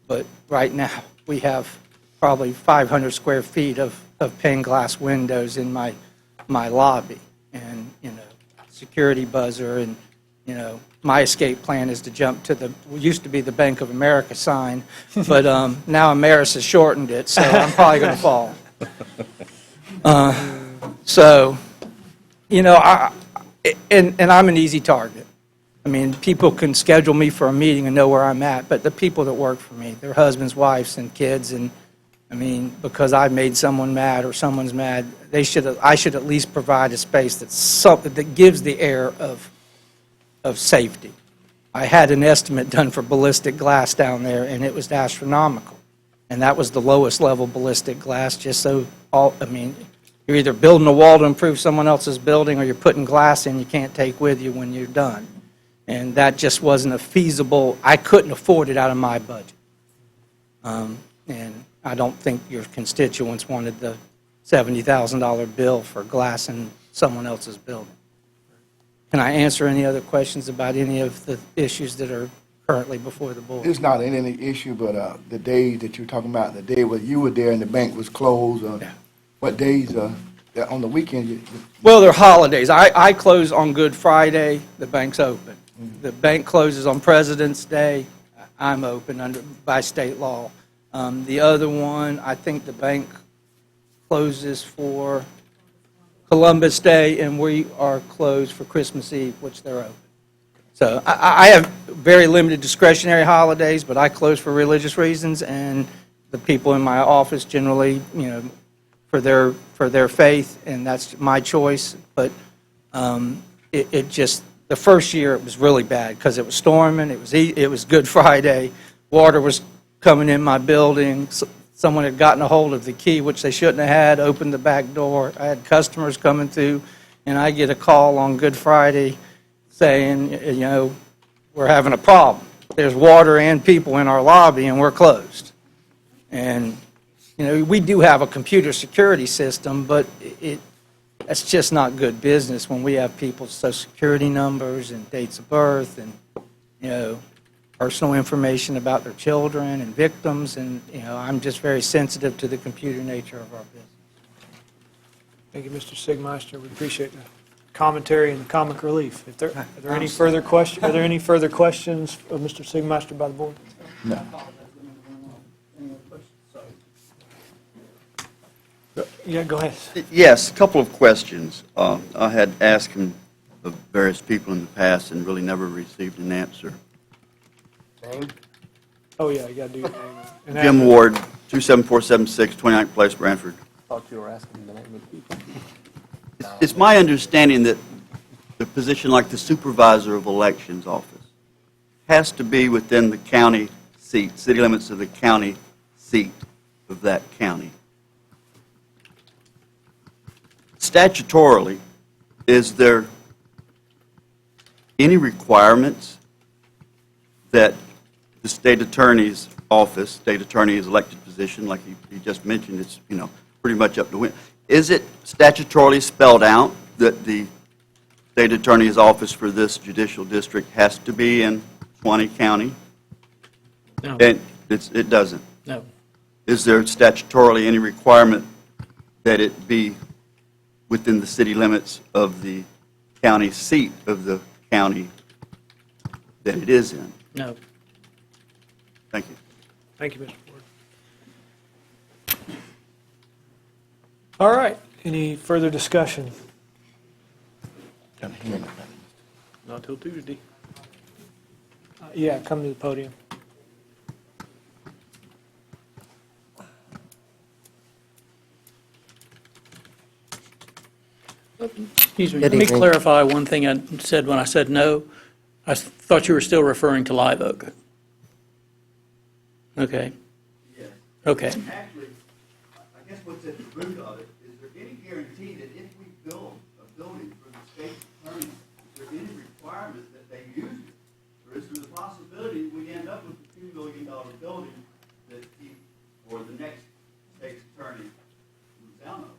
but right now we have probably 500 square feet of pane glass windows in my lobby, and security buzzer, and my escape plan is to jump to what used to be the Bank of America sign, but now Ameris has shortened it, so I'm probably going to fall. And I'm an easy target. People can schedule me for a meeting and know where I'm at, but the people that work for me, their husbands, wives, and kids, and because I made someone mad or someone's mad, I should at least provide a space that gives the air of safety. I had an estimate done for ballistic glass down there, and it was astronomical. And that was the lowest level ballistic glass, just so you're either building a wall to improve someone else's building, or you're putting glass in you can't take with you when you're done. And that just wasn't a feasible, I couldn't afford it out of my budget. And I don't think your constituents wanted the $70,000 bill for glass in someone else's building. Can I answer any other questions about any of the issues that are currently before the board? It's not any issue, but the days that you're talking about, the day where you were there and the bank was closed, Yeah. what days on the weekend, Well, they're holidays. I close on Good Friday, the bank's open. The bank closes on President's Day, I'm open by state law. The other one, I think the bank closes for Columbus Day, and we are closed for Christmas Eve, which they're open. So I have very limited discretionary holidays, but I close for religious reasons, and the people in my office generally, for their faith, and that's my choice. But it just, the first year it was really bad because it was storming, it was Good Friday, water was coming in my building, someone had gotten a hold of the key, which they shouldn't have had, opened the back door. I had customers coming through, and I get a call on Good Friday saying, we're having a problem. There's water and people in our lobby, and we're closed. And, we do have a computer security system, but that's just not good business when we have people's social security numbers and dates of birth and, personal information about their children and victims, and, I'm just very sensitive to the computer nature of our business. Thank you, Mr. Sigmeister. We appreciate the commentary and the comic relief. Are there any further questions of Mr. Sigmeister by the board? no. Yeah, go ahead. Yes, a couple of questions. I had asked him of various people in the past and really never received an answer. Name? Oh, yeah, you got to do your name. And Jim Ward, 27476 29th Place, Branford. Thought you were asking the name of the people. It's my understanding that the position like the supervisor of elections office has to be within the county seat, city limits of the county seat of that county. Statutorily, is there any requirements that the state attorney's office, state attorney's elected position, like he just mentioned, it's, pretty much up to him. Is it statutorily spelled out that the state attorney's office for this judicial district has to be in Suwannee County? No. And it doesn't. No. Is there statutorily any requirement that it be within the city limits of the county seat of the county that it is in? No. Thank you. Thank you, Mr. Ford. All right, any further discussion? Not till Tuesday. Yeah, come to the podium. Excuse me, let me clarify one thing I said when I said no. I thought you were still referring to Live Oak. Okay. Yes. Okay. Actually, I guess what's at the root of it, is there any guarantee that if we build a building for the state attorney, is there any requirement that they use it? Or is there the possibility we end up with a $2 million building that he, or the next state's attorney moves out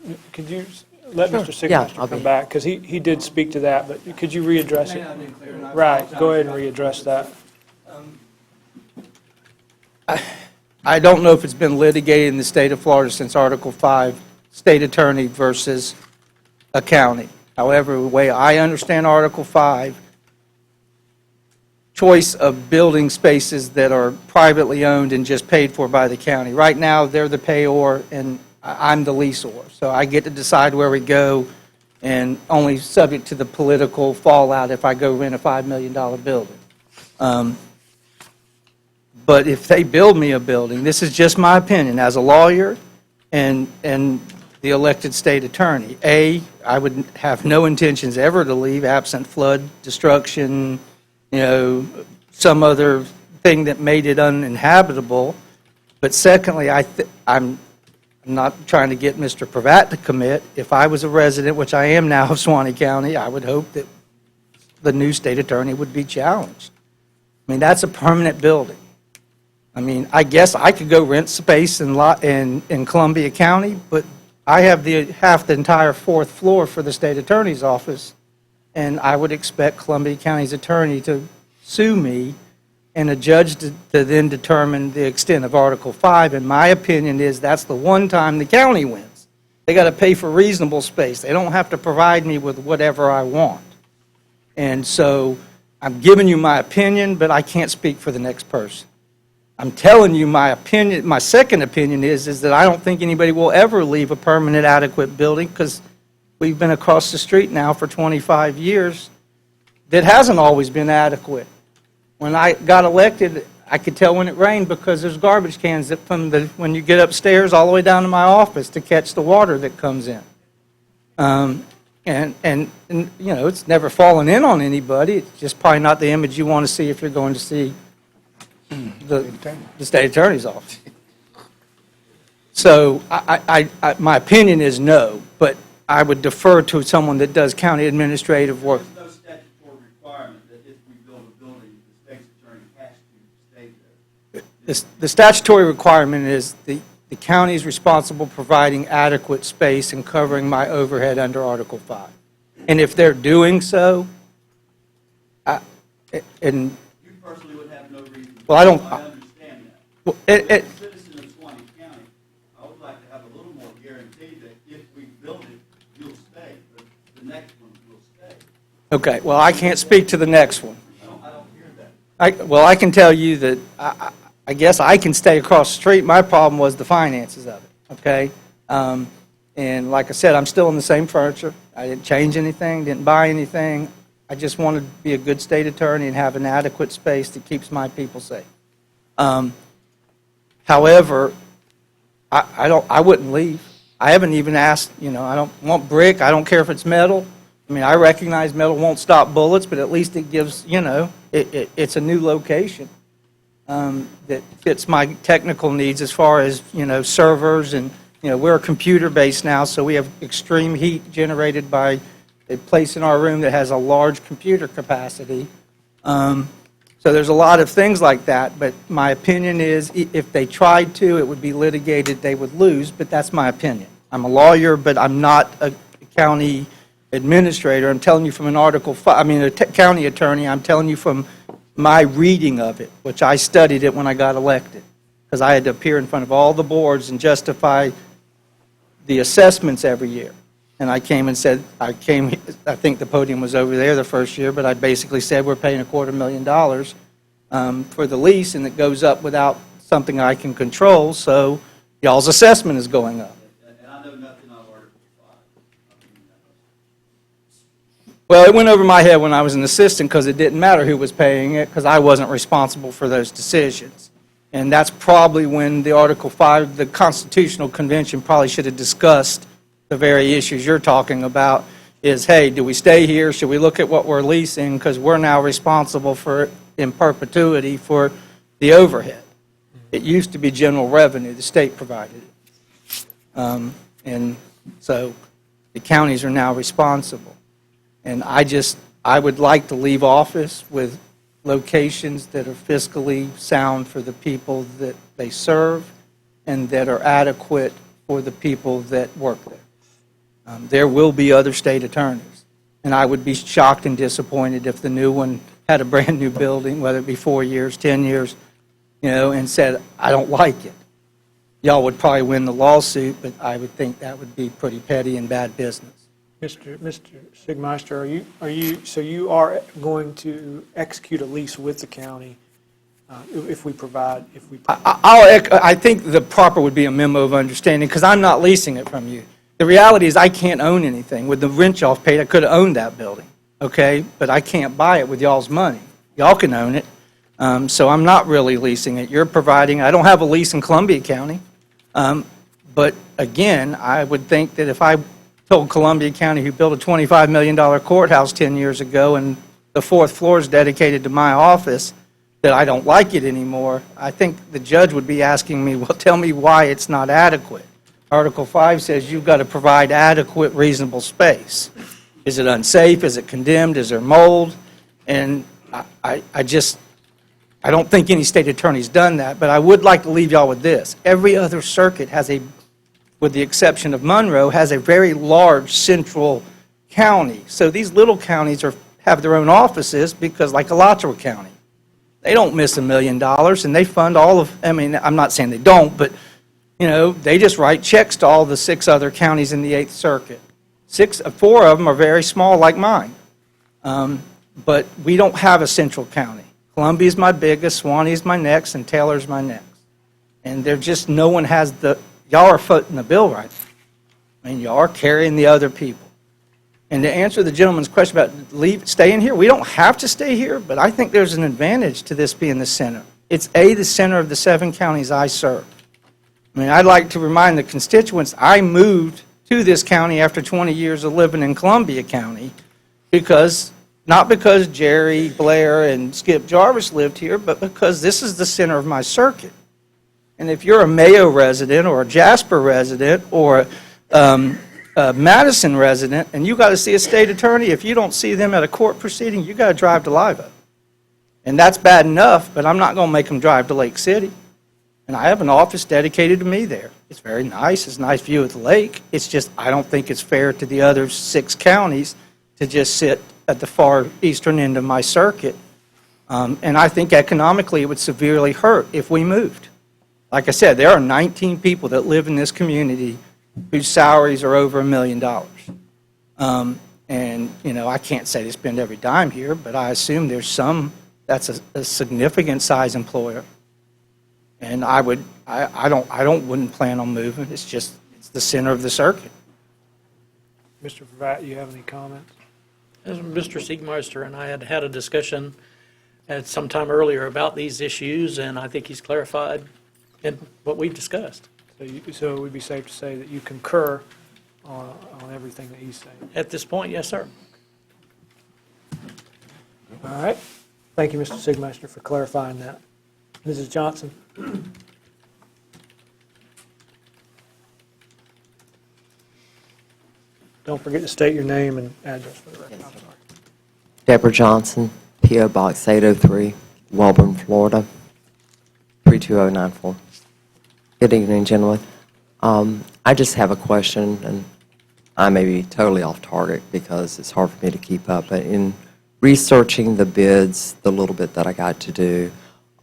of? Could you let Mr. Yeah, Sigmeister come back? Because he did speak to that, but could you readdress it? Right, Right, go ahead and readdress that. I don't know if it's been litigated in the state of Florida since Article 5, state attorney versus a county. However, the way I understand Article 5, choice of building spaces that are privately owned and just paid for by the county. Right now, they're the payor and I'm the leaseor. So I get to decide where we go and only subject to the political fallout if I go rent a $5 million building. But if they build me a building, this is just my opinion as a lawyer and the elected state attorney. I would have no intentions ever to leave absent flood, destruction, some other thing that made it uninhabitable. But secondly, I'm not trying to get Mr. Pravat to commit. If I was a resident, which I am now of Suwannee County, I would hope that the new state attorney would be challenged. I mean, that's a permanent building. I mean, I guess I could go rent space in Columbia County, but I have half the entire fourth floor for the state attorney's office, and I would expect Columbia County's attorney to sue me and a judge to then determine the extent of Article 5. And my opinion is that's the one time the county wins. They got to pay for reasonable space. They don't have to provide me with whatever I want. And so I'm giving you my opinion, but I can't speak for the next person. I'm telling you my opinion. My second opinion is that I don't think anybody will ever leave a permanent adequate building, because we've been across the street now for 25 years that hasn't always been adequate. When I got elected, I could tell when it rained because there's garbage cans that when you get upstairs all the way down to my office to catch the water that comes in. And you know, it's never fallen in on anybody. It's just probably not the image you want to see if you're going to see the state attorney's office. So my opinion is no, but I would defer to someone that does county administrative work. There's no statutory requirement that if we build a building, the state's attorney has to stay there. The statutory requirement is the county is responsible for providing adequate space and covering my overhead under Article 5. And if they're doing so, You personally would have no reason. Well, I don't- I understand that. well, As a citizen of Suwannee County, I would like to have a little more guarantee that if we build it, you'll stay, but the next one will stay. okay, well, I can't speak to the next one. I don't hear that. Well, I can tell you that I guess I can stay across the street. My problem was the finances of it, okay? And like I said, I'm still in the same furniture. I didn't change anything, didn't buy anything. I just wanted to be a good state attorney and have an adequate space that keeps my people safe. However, I wouldn't leave. I haven't even asked, you know, I don't want brick. I don't care if it's metal. I mean, I recognize metal won't stop bullets, but at least it gives, you know, it's a new location that fits my technical needs as far as, you know, servers and, you know, we're computer-based now, so we have extreme heat generated by a place in our room that has a large computer capacity. So there's a lot of things like that, but my opinion is if they tried to, it would be litigated, they would lose, but that's my opinion. I'm a lawyer, but I'm not a county administrator. I'm telling you from an Article 5, I mean, a county attorney, I'm telling you from my reading of it, which I studied it when I got elected, because I had to appear in front of all the boards and justify the assessments every year. And I came and said, I think the podium was over there the first year, but I basically said we're paying $250,000 for the lease, and it goes up without something I can control, so y'all's assessment is going up. And I know nothing on Article 5. Well, it went over my head when I was an assistant because it didn't matter who was paying it because I wasn't responsible for those decisions. And that's probably when the Article 5, the Constitutional Convention probably should have discussed the very issues you're talking about is, hey, do we stay here? Should we look at what we're leasing? Because we're now responsible for, in perpetuity, for the overhead. It used to be general revenue. The state provided it. And so the counties are now responsible. And I would like to leave office with locations that are fiscally sound for the people that they serve and that are adequate for the people that work there. There will be other state attorneys, and I would be shocked and disappointed if the new one had a brand-new building, whether it be 4 years, 10 years, you know, and said, I don't like it. Y'all would probably win the lawsuit, but I would think that would be pretty petty and bad business. Mr. Sigmeister, so you are going to execute a lease with the county if we provide. I think the proper would be a memo of understanding, because I'm not leasing it from you. The reality is I can't own anything. With the rent y'all paid, I could have owned that building, okay? But I can't buy it with y'all's money. Y'all can own it. So I'm not really leasing it. You're providing, I don't have a lease in Columbia County. But again, I would think that if I told Columbia County, who built a $25 million courthouse 10 years ago, and the fourth floor is dedicated to my office, that I don't like it anymore, I think the judge would be asking me, well, tell me why it's not adequate. Article 5 says you've got to provide adequate, reasonable space. Is it unsafe? Is it condemned? Is there mold? And I don't think any state attorney's done that, but I would like to leave y'all with this. Every other circuit has with the exception of Monroe, has a very large central county. So these little counties have their own offices because, like Alachua County, they don't miss $1 million, and they fund all of, I mean, I'm not saying they don't, but They just write checks to all the 6 other counties in the 8th Circuit. 4 of them are very small, like mine. But we don't have a central county. Columbia's my biggest, Suwannee's my next, and Taylor's my next. And no one has y'all are footing the bill right now. I mean, y'all are carrying the other people. And to answer the gentleman's question about staying here, we don't have to stay here, but I think there's an advantage to this being the center. It's the center of the 7 counties I serve. I mean, I'd like to remind the constituents, I moved to this county after 20 years of living in Columbia County not because Jerry Blair and Skip Jarvis lived here, but because this is the center of my circuit. And if you're a Mayo resident or a Jasper resident or a Madison resident and you got to see a state attorney, if you don't see them at a court proceeding, you got to drive to Live Oak. And that's bad enough, but I'm not going to make them drive to Lake City. And I have an office dedicated to me there. It's very nice. It's a nice view of the lake. It's just I don't think it's fair to the other 6 counties to just sit at the far eastern end of my circuit. And I think economically it would severely hurt if we moved. Like I said, there are 19 people that live in this community whose salaries are over $1 million. And, I can't say they spend every dime here, but I assume there's that's a significant size employer. And I wouldn't plan on moving. It's the center of the circuit. Mr. Pratt, you have any comments? Mr. Siegmeister and I had a discussion at some time earlier about these issues, and I think he's clarified in what we've discussed. So it would be safe to say that you concur on everything that he's saying? At this point, yes, sir. All right. Thank you, Mr. Siegmeister, for clarifying that. Mrs. Johnson? Don't forget to state your name and address for the record. I'm sorry. Deborah Johnson, P.O. Box 803, Welborn, Florida, 32094. Good evening, gentlemen. I just have a question, and I may be totally off target because it's hard for me to keep up, but in researching the bids, the little bit that I got to do,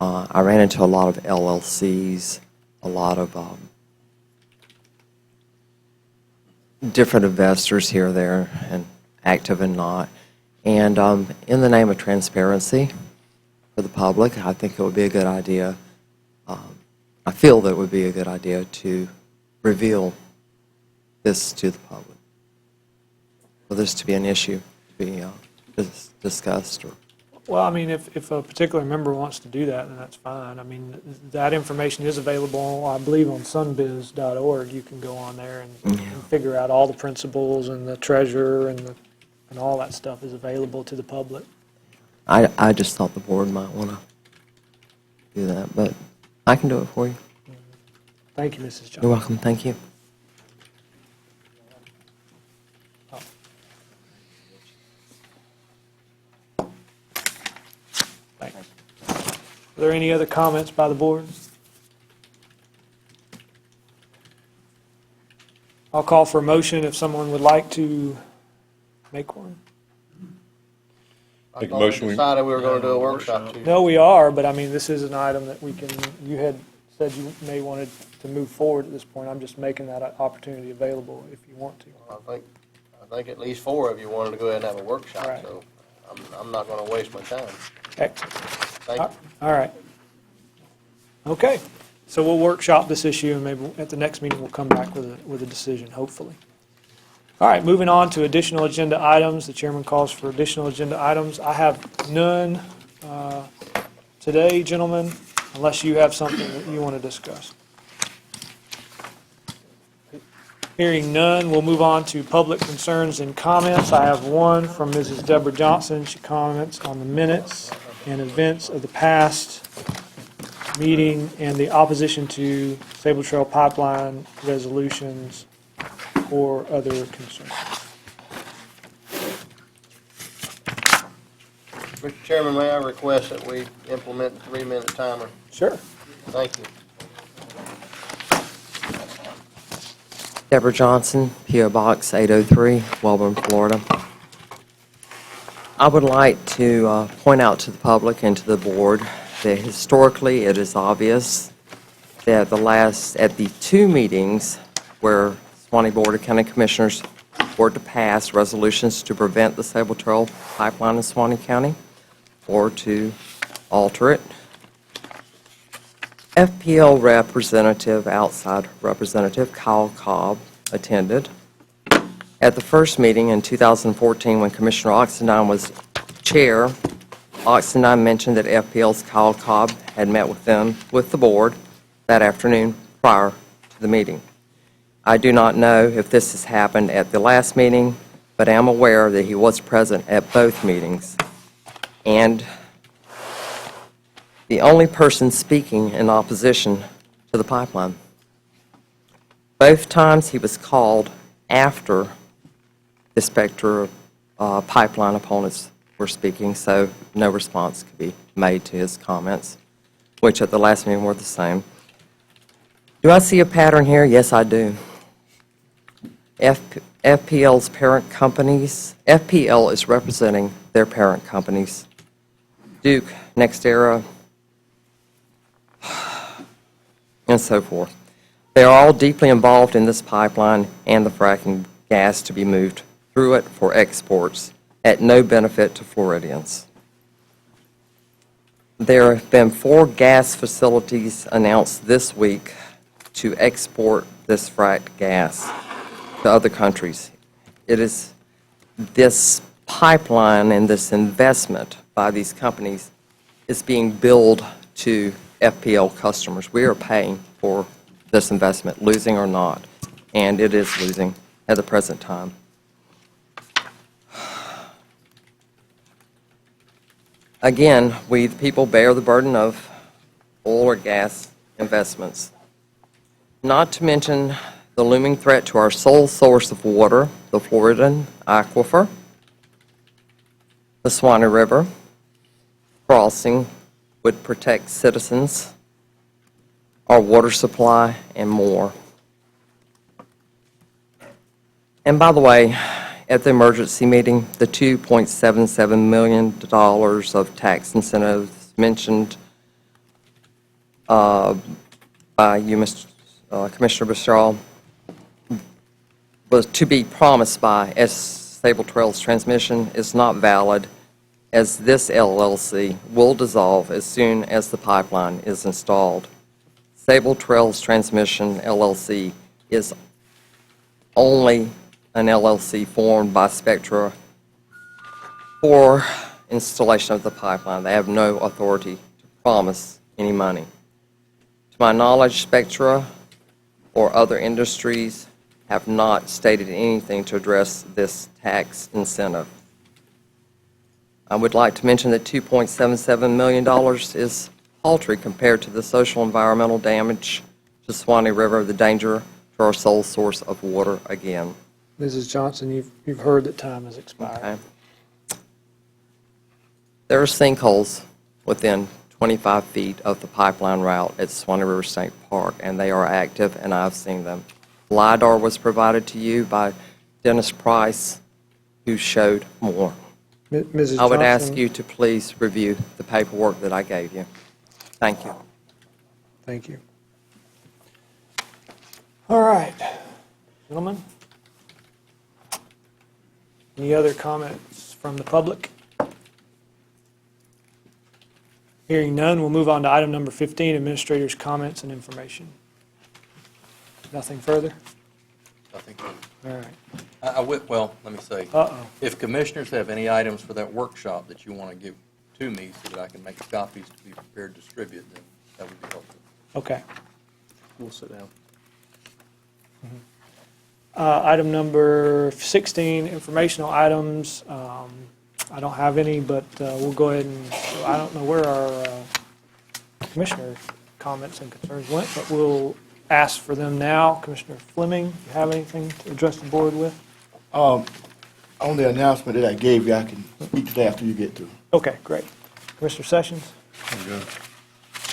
I ran into a lot of LLCs, a lot of different investors here, there, and active and not. And in the name of transparency for the public, I think it would be a good idea, I feel that it would be a good idea to reveal this to the public, for this to be an issue to be discussed. Well, I mean, if a particular member wants to do that, then that's fine. I mean, that information is available, I believe, on sunbiz.org. You can go on there and figure out all the principles, and the treasurer and all that stuff is available to the public. I just thought the board might want to do that, but I can do it for you. Thank you, Mrs. Johnson. You're welcome. Thank you. Thanks. Are there any other comments by the board? I'll call for a motion if someone would like to make one. I thought we decided we were going to do a workshop too. No, we are, but I mean, this is an item that you had said you may wanted to move forward at this point. I'm just making that opportunity available if you want to. I think at least 4 of you wanted to go ahead and have a workshop, Right. so I'm not going to waste my time. Excellent. Thank you. All right. Okay. So we'll workshop this issue, and maybe at the next meeting, we'll come back with a decision, hopefully. All right, moving on to additional agenda items. The chairman calls for additional agenda items. I have none today, gentlemen, unless you have something that you want to discuss. Hearing none, we'll move on to public concerns and comments. I have one from Mrs. Deborah Johnson. She comments on the minutes and events of the past meeting and the opposition to Sable Trail Pipeline resolutions or other concerns. Mr. Chairman, may I request that we implement the 3-minute timer? Sure. Thank you. Deborah Johnson, P.O. Box 803, Welborn, Florida. I would like to point out to the public and to the board that historically it is obvious that at the two meetings where Suwannee Board of County Commissioners were to pass resolutions to prevent the Sable Trail pipeline in Suwannee County or to alter it, FPL representative, outside representative Kyle Cobb attended. At the first meeting in 2014, when Commissioner Oxendine was chair, Oxendine mentioned that FPL's Kyle Cobb had met with the board that afternoon prior to the meeting. I do not know if this has happened at the last meeting, but I am aware that he was present at both meetings. And the only person speaking in opposition to the pipeline. Both times he was called after the Spectra pipeline opponents were speaking, so no response could be made to his comments, which at the last meeting were the same. Do I see a pattern here? Yes, I do. FPL's parent companies, FPL is representing their parent companies, Duke, NextEra, and so forth. They are all deeply involved in this pipeline and the fracking gas to be moved through it for exports at no benefit to Floridians. There have been 4 gas facilities announced this week to export this fracked gas to other countries. It is this pipeline and this investment by these companies is being billed to FPL customers. We are paying for this investment, losing or not, and it is losing at the present time. Again, we, the people, bear the burden of oil or gas investments. Not to mention the looming threat to our sole source of water, the Floridan aquifer, the Suwannee River crossing would protect citizens, our water supply, and more. And by the way, at the emergency meeting, the $2.77 million of tax incentives mentioned by you, Commissioner Bishal, was to be promised by Sable Trails Transmission is not valid, as this LLC will dissolve as soon as the pipeline is installed. Sable Trails Transmission LLC is only an LLC formed by Spectra for installation of the pipeline. They have no authority to promise any money. To my knowledge, Spectra or other industries have not stated anything to address this tax incentive. I would like to mention that $2.77 million is paltry compared to the social environmental damage to Suwannee River, the danger to our sole source of water again. Mrs. Johnson, you've heard that time has expired. Okay. There are sinkholes within 25 feet of the pipeline route at Suwannee River State Park, and they are active, and I've seen them. LIDAR was provided to you by Dennis Price, who showed more. Mrs. I would ask Johnson? you to please review the paperwork that I gave you. Thank you. Thank you. All right, gentlemen. Any other comments from the public? Hearing none, we'll move on to item number 15, Administrator's Comments and Information. Nothing further? Nothing. All right. Well, let me say, Uh-oh. if commissioners have any items for that workshop that you want to give to me so that I can make copies to be prepared to distribute, then that would be helpful. Okay. We'll sit down. Item number 16, informational items. I don't have any, but we'll go ahead and, I don't know where our commissioner comments and concerns went, but we'll ask for them now. Commissioner Fleming, you have anything to address the board with? On the announcement that I gave you, I can speak to that after you get through. Okay, great. Commissioner Sessions?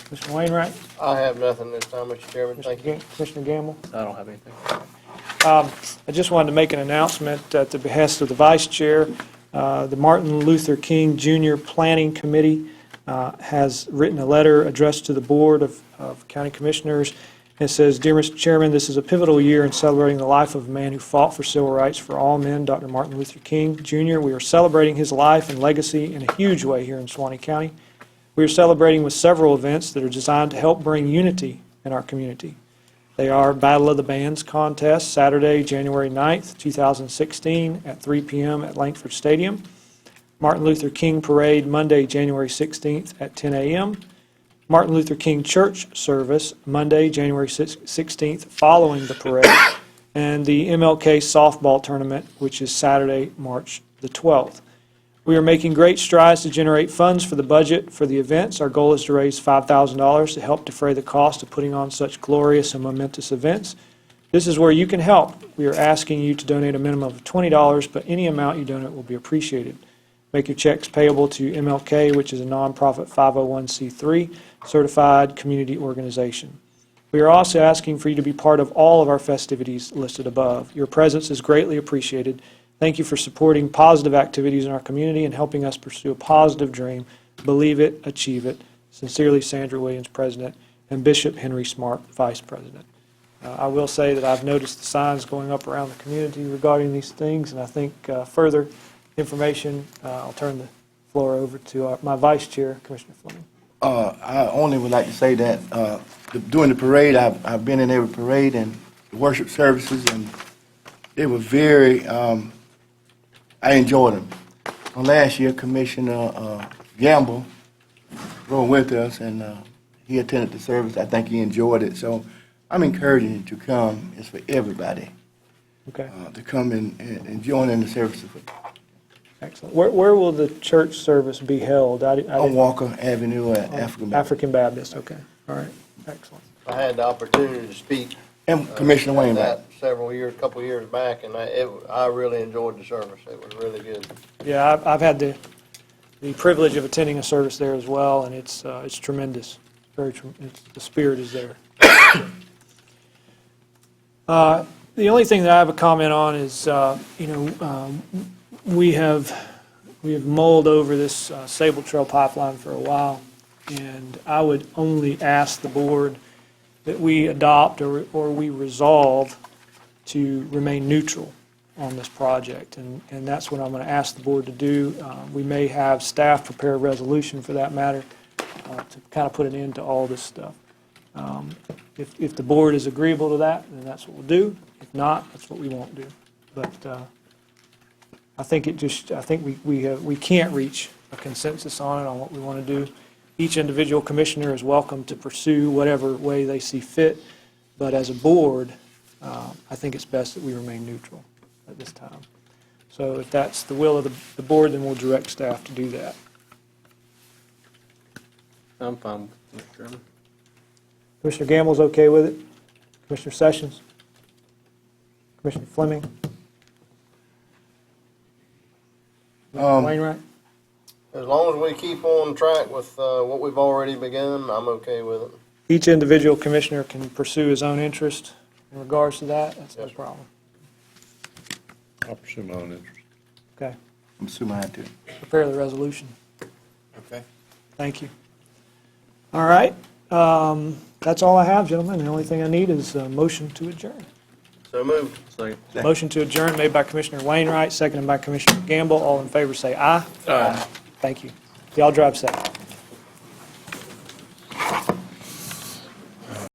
Commissioner Wainwright? I have nothing this time, Mr. Chairman. Thank you. Commissioner Gamble? I don't have anything. I just wanted to make an announcement at the behest of the Vice Chair. The Martin Luther King Jr. Planning Committee has written a letter addressed to the Board of of County Commissioners. It says, "Dear Mr. Chairman, this is a pivotal year in celebrating the life of a man who fought for civil rights for all men, Dr. Martin Luther King, Jr. We are celebrating his life and legacy in a huge way here in Suwannee County. We are celebrating with several events that are designed to help bring unity in our community. They are Battle of the Bands contest, Saturday, January 9th, 2016, at 3 p.m. at Langford Stadium. Martin Luther King Parade, Monday, January 16th at 10 a.m. Martin Luther King Church Service, Monday, January 16th, following the parade. And the MLK Softball Tournament, which is Saturday, March the 12th. We are making great strides to generate funds for the budget for the events. Our goal is to raise $5,000 to help defray the cost of putting on such glorious and momentous events. This is where you can help. We are asking you to donate a minimum of $20, but any amount you donate will be appreciated. Make your checks payable to MLK, which is a nonprofit 501c3 certified community organization. We are also asking for you to be part of all of our festivities listed above. Your presence is greatly appreciated. Thank you for supporting positive activities in our community and helping us pursue a positive dream. Believe it, achieve it. Sincerely, Sandra Williams, President, and Bishop Henry Smart, Vice President. I will say that I've noticed the signs going up around the community regarding these things, and I think further information, I'll turn the floor over to my Vice Chair, Commissioner Fleming. I only would like to say that during the parade, I've been in every parade and the worship services, and they were very, I enjoyed them. Last year, Commissioner Gamble rode with us, and he attended the service. I think he enjoyed it. So I'm encouraging you to come. It's for everybody Okay, to come and join in the services. excellent. Where will the church service be held? On Walker Avenue at African Baptist, okay. All right, excellent. I had the opportunity to speak And Commissioner at Wainwright. that several years, couple years back, and I really enjoyed the service. It was really good. Yeah, I've had the privilege of attending a service there as well, and it's tremendous. The spirit is there. The only thing that I have a comment on is, we have mulled over this Sable Trail pipeline for a while, and I would only ask the board that we adopt or we resolve to remain neutral on this project, and that's what I'm going to ask the board to do. We may have staff prepare a resolution for that matter to kind of put an end to all this stuff. If the board is agreeable to that, then that's what we'll do. If not, that's what we won't do. But I think we can't reach a consensus on it, on what we want to do. Each individual commissioner is welcome to pursue whatever way they see fit, but as a board, I think it's best that we remain neutral at this time. So if that's the will of the board, then we'll direct staff to do that. I'm fine with it, Mr. Chairman. Commissioner Gamble's okay with it? Commissioner Sessions? Commissioner Fleming? Wainwright? As long as we keep on track with what we've already begun, I'm okay with it. Each individual commissioner can pursue his own interest in regards to that. That's no Yes, sir. problem. I'll pursue my own interest. Okay. I'm assuming I have to. Prepare the resolution. Okay. Thank you. All right. That's all I have, gentlemen. The only thing I need is a motion to adjourn. So moved. Second. Motion to adjourn made by Commissioner Wainwright, seconded by Commissioner Gamble. All in favor say aye. Aye. Thank you. Y'all drive safe.